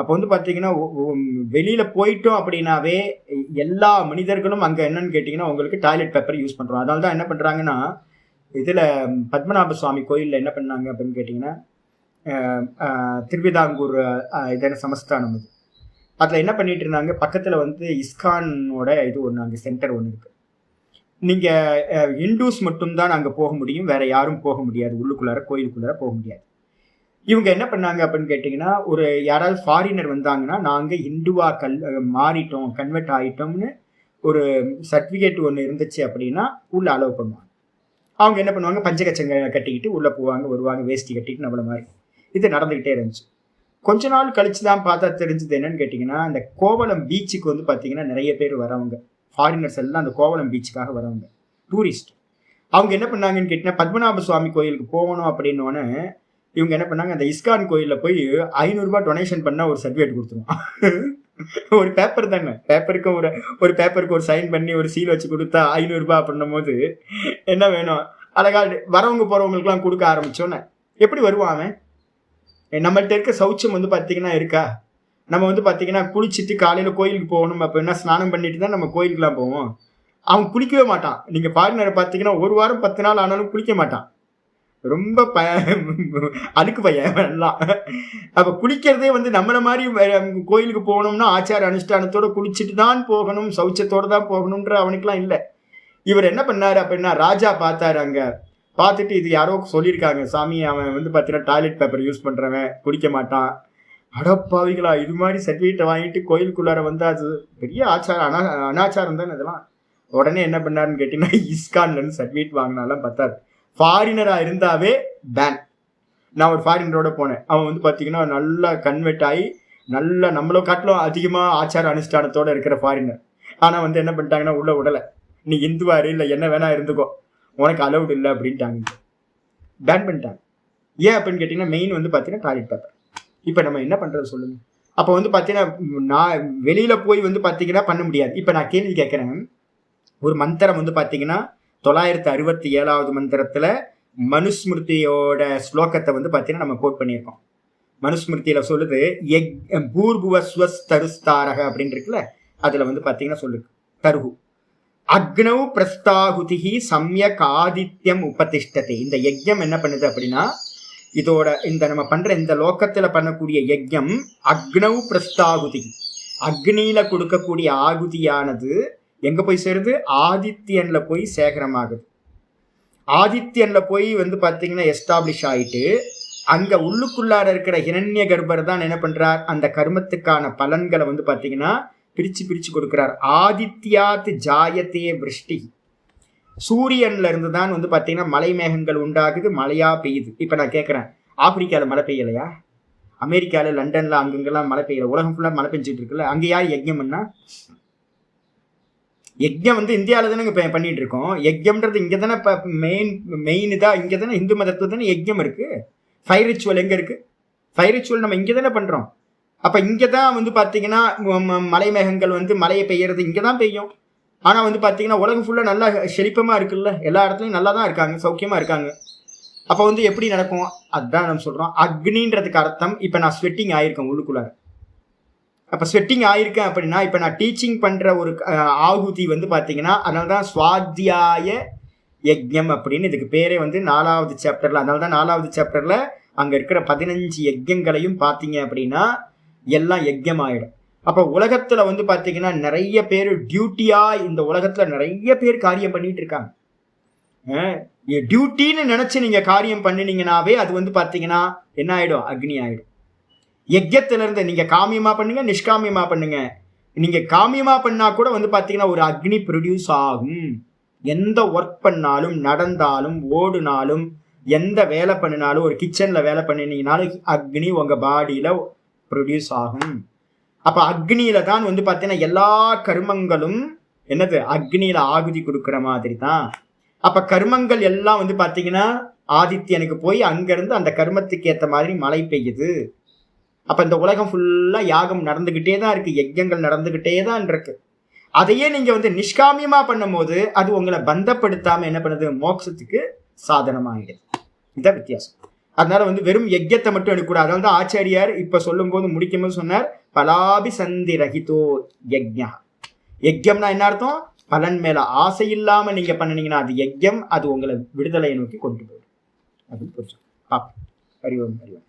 அப்போ வந்து பார்த்தீங்கன்னா வெளியில போயிட்டோம் அப்படின்னாவே எல்லா மனிதர்களும் அங்கே என்னன்னு கேட்டிங்கன்னா உங்களுக்கு டாய்லெட் பேப்பர் யூஸ் பண்ணுறோம். அதனால தான் என்ன பண்ணுறாங்கன்னா இதில் பத்மநாப சுவாமி கோயிலில் என்ன பண்ணாங்க அப்படின்னு கேட்டிங்கன்னா திருவிதாங்கூர் இதன சமஸ்தானம் அது. அதில் என்ன பண்ணிட்டு இருந்தாங்க, பக்கத்தில் வந்து இஸ்கானோட இது ஒன்று அங்கே சென்டர் ஒன்று இருக்குது. நீங்கள் இண்டூஸ் மட்டும்தான் அங்கே போக முடியும், வேற யாரும் போக முடியாது, உள்ளுக்குள்ளார கோயிலுக்குள்ளார போக முடியாது. இவங்க என்ன பண்ணாங்க அப்படின்னு கேட்டிங்கன்னா, ஒரு யாராவது ஃபாரினர் வந்தாங்கன்னா நாங்கள் இந்துவா மாறிட்டோம், கன்வெர்ட் ஆகிட்டோம்னு ஒரு சர்டிஃபிகேட் ஒன்று இருந்துச்சு அப்படின்னா உள்ளே அலோவ் பண்ணுவாங்க. அவங்க என்ன பண்ணுவாங்க, பஞ்சகச்சங்க கட்டிக்கிட்டு உள்ளே போவாங்க, வருவாங்க, வேஷ்டி கட்டிட்டு நம்மள மாதிரி. இது நடந்துக்கிட்டே இருந்துச்சு. கொஞ்ச நாள் கழிச்சு தான் பார்த்தா தெரிஞ்சது என்னன்னு கேட்டிங்கன்னா, அந்த கோவளம் பீச்சுக்கு வந்து பார்த்தீங்கன்னா நிறைய பேர் வரவங்க, ஃபாரினர்ஸ் எல்லாம் அந்த கோவளம் பீச்சுக்காக வரவங்க, டூரிஸ்ட். அவங்க என்ன பண்ணாங்கன்னு கேட்டிங்கன்னா, பத்மநாப சுவாமி கோயிலுக்கு போகணும் அப்படின்னோடனே இவங்க என்ன பண்ணாங்க, அந்த இஸ்கான் கோயிலில் போய் 500 ரூபாய் டொனேஷன் பண்ணால் ஒரு சர்டிஃபிகேட் கொடுத்துருவோம். ஒரு பேப்பர் தானே, பேப்பருக்கு ஒரு பேப்பருக்கு ஒரு சைன் பண்ணி ஒரு சீல் வச்சு கொடுத்தா 500 ரூபாய் அப்படின்னும் போது என்ன வேணும், அழகா வரவங்க போகிறவங்களுக்குலாம் கொடுக்க ஆரம்பிச்சோன்னே எப்படி வருவான்? நம்மள்ட்ட இருக்க சௌச்சம் வந்து பார்த்தீங்கன்னா இருக்கா? நம்ம வந்து பார்த்தீங்கன்னா குளிச்சுட்டு காலையில் கோயிலுக்கு போகணும் அப்படின்னா ஸ்நானம் பண்ணிட்டு தான் நம்ம கோயிலுக்குலாம் போவோம். அவன் குளிக்கவே மாட்டான். நீங்கள் ஃபாரினரை பார்த்தீங்கன்னா 1 வாரம் 10 நாள் ஆனாலும் குளிக்க மாட்டான். ரொம்ப அழுக்கு பையன் எல்லாம். அப்போ குளிக்கிறதே வந்து நம்மளை மாதிரி கோயிலுக்கு போகணும்னா ஆச்சார அனுஷ்டானத்தோட குளிச்சுட்டு தான் போகணும், சௌச்சத்தோடு தான் போகணுன்ற அவனுக்குலாம் இல்லை. இவர் என்ன பண்ணாரு அப்படின்னா, ராஜா பார்த்தாரு, அங்கே பார்த்துட்டு இது யாரோ சொல்லியிருக்காங்க சாமி, அவன் வந்து பார்த்தீங்கன்னா டாய்லெட் பேப்பர் யூஸ் பண்ணுறவன், குடிக்க மாட்டான். அடப்பாவிகளா, இது மாதிரி சர்டிஃபிகேட்டை வாங்கிட்டு கோயிலுக்குள்ளார வந்து அது பெரிய ஆச்சாரம், அனாச்சாரம் தானே இதெல்லாம். உடனே என்ன பண்ணாருன்னு கேட்டிங்கன்னா, இஸ்கான்லேருந்து சர்டிஃபிகேட் வாங்கினாலாம் பத்தாது, ஃபாரினராக இருந்தாவே பேன். நான் ஒரு ஃபாரினரோட போனேன், அவன் வந்து பார்த்தீங்கன்னா நல்லா கன்வெர்ட் ஆகி நல்லா நம்மளோ காட்டிலும் அதிகமாக ஆச்சார அனுஷ்டானத்தோடு இருக்கிற ஃபாரினர். ஆனால் வந்து என்ன பண்ணிட்டாங்கன்னா, உள்ள விடலை, நீ இந்துவாரு இல்லை என்ன வேணா இருந்துக்கோ, உனக்கு அலவுட் இல்லை அப்படின்ட்டாங்க, பேன் பண்ணிட்டாங்க. ஏன் அப்படின்னு கேட்டிங்கன்னா, மெயின் வந்து பார்த்தீங்கன்னா டாய்லெட் பேப்பர். இப்போ நம்ம என்ன பண்ணுறது சொல்லுங்கள்? அப்போ வந்து பார்த்தீங்கன்னா நான் வெளியில் போய் வந்து பார்த்தீங்கன்னா பண்ண முடியாது. இப்போ நான் கேள்வி கேட்குறேன், ஒரு மந்திரம் வந்து பார்த்தீங்கன்னா 967வது மந்திரத்தில் மனுஸ்மிருதியோட ஸ்லோகத்தை வந்து பார்த்தீங்கன்னா நம்ம கோட் பண்ணியிருக்கோம். மனுஸ்மிருதியில் சொல்லுது பூர்புவஸ்வஸ்தருஸ்தாரக அப்படின்னு இருக்குல்ல, அதில் வந்து பார்த்தீங்கன்னா சொல்லுது தருகு அக்னௌ பிரஸ்தாகுதிஹி சம்யக் ஆதித்யம் உபதிஷ்டத்தை. இந்த யஜ்யம் என்ன பண்ணுது அப்படின்னா, இதோட இந்த நம்ம பண்ற இந்த லோகத்துல பண்ணக்கூடிய யஜ்யம் அக்னௌ பிரஸ்தாகுதி, அக்னியில கொடுக்கக்கூடிய ஆகுதியானது எங்க போய் சேருது, ஆதித்யன்ல போய் சேகரமாகுது. ஆதித்யன்ல போய் வந்து பார்த்தீங்கன்னா எஸ்டாப்ளிஷ் ஆயிட்டு அங்க உள்ளுக்குள்ளார இருக்கிற ஹிரண்ய கர்ப்பர் தான் என்ன பண்றார், அந்த கர்மத்துக்கான பலன்களை வந்து பார்த்தீங்கன்னா பிரிச்சு கொடுக்கிறார். ஆதித்யாத் ஜாயத்தே விருஷ்டி, சூரியன்ல இருந்து தான் வந்து பார்த்தீங்கன்னா மலை மேகங்கள் உண்டாகுது, மழையா பெய்யுது. இப்போ நான் கேட்குறேன், ஆப்பிரிக்காவில் மழை பெய்யலையா? அமெரிக்காவில் லண்டன்ல அங்கங்கெல்லாம் மழை பெய்யல, உலகம் ஃபுல்லாக மழை பெஞ்சிட்டு இருக்குல்ல. அங்கே யார் யஜ்யம்னா, யஜ்யம் வந்து இந்தியாவில் தானே பண்ணிட்டு இருக்கோம். யஜ்யம்ன்றது இங்கே தானே இப்போ மெயின் இதாக, இங்கே தானே இந்து மதத்தில் தானே யஜ்யம் இருக்கு. ஃபயர் ரிச்சுவல் எங்கே இருக்கு? ஃபயர் ரிச்சுவல் நம்ம இங்கே தானே பண்ணுறோம். அப்போ இங்கே தான் வந்து பார்த்தீங்கன்னா மலை மேகங்கள் வந்து மழையை பெய்யறது இங்கே தான் பெய்யும். ஆனால் வந்து பார்த்தீங்கன்னா உலகம் ஃபுல்லாக நல்லா செழிப்பமாக இருக்குல்ல, எல்லா இடத்துலையும் நல்லா தான் இருக்காங்க, சௌக்கியமாக இருக்காங்க. அப்போ வந்து எப்படி நடக்கும், அதுதான் நம்ம சொல்கிறோம். அக்னின்றதுக்கு அர்த்தம், இப்போ நான் ஸ்வெட்டிங் ஆயிருக்கேன் உள்ளுக்குள்ளார. அப்போ ஸ்வெட்டிங் ஆயிருக்கேன் அப்படின்னா, இப்போ நான் டீச்சிங் பண்ணுற ஒரு ஆகுதி வந்து பார்த்தீங்கன்னா, அதனால தான் சுவாத்தியாய யஜ்யம் அப்படின்னு இதுக்கு பேரே வந்து 4வது சாப்டரில். அதனால தான் 4வது சாப்டரில் அங்கே இருக்கிற 15 யஜ்யங்களையும் பார்த்தீங்க அப்படின்னா எல்லாம் யஜ்யம் ஆகிடும். அப்போ உலகத்தில் வந்து பார்த்தீங்கன்னா நிறைய பேர் டியூட்டியாக இந்த உலகத்தில் நிறைய பேர் காரியம் பண்ணிட்டு இருக்காங்க. டியூட்டின்னு நினச்சி நீங்கள் காரியம் பண்ணினீங்கன்னாவே அது வந்து பார்த்தீங்கன்னா என்ன ஆகிடும், அக்னி ஆகிடும். யஜ்யத்திலிருந்து நீங்கள் காமியமாக பண்ணுங்க, நிஷ்காமியமாக பண்ணுங்க. நீங்கள் காமியமாக பண்ணால் கூட வந்து பார்த்தீங்கன்னா ஒரு அக்னி ப்ரொடியூஸ் ஆகும். எந்த ஒர்க் பண்ணாலும், நடந்தாலும், ஓடுனாலும், எந்த வேலை பண்ணினாலும், ஒரு கிச்சனில் வேலை பண்ணினீங்கனாலும் அக்னி உங்கள் பாடியில் ப்ரொடியூஸ் ஆகும். அப்போ அக்னியில தான் வந்து பார்த்தீங்கன்னா எல்லா கர்மங்களும் என்னது, அக்னியில ஆகுதி கொடுக்குற மாதிரி தான். அப்போ கர்மங்கள் எல்லாம் வந்து பார்த்தீங்கன்னா ஆதித்யனுக்கு போய் அங்கேருந்து அந்த கர்மத்துக்கு ஏற்ற மாதிரி மழை பெய்யுது. அப்போ இந்த உலகம் ஃபுல்லாக யாகம் நடந்துக்கிட்டே தான் இருக்குது, யஜ்யங்கள் நடந்துக்கிட்டே தான் இருக்கு. அதையே நீங்கள் வந்து நிஷ்காமியமாக பண்ணும் போது அது உங்களை பந்தப்படுத்தாமல் என்ன பண்ணுது, மோட்சத்துக்கு சாதனமாகிடுது. இதான் வித்தியாசம். அதனால வந்து வெறும் யஜ்யத்தை மட்டும் எடுக்கக்கூடாது. அதனால தான் ஆச்சாரியார் இப்ப சொல்லும் போது முடிக்கும் போது சொன்னார், பலாபி சந்தி ரஹிதோ யஜ்ஞா. யஜ்யம்னா என்ன அர்த்தம்? பலன் மேல ஆசை இல்லாம நீங்க பண்ணினீங்கன்னா அது யஜ்யம், அது உங்களை விடுதலையை நோக்கி கொண்டு போயிடும் அப்படின்னு புரிஞ்சு. ஹரி ஓம் ஹரி ஓம்.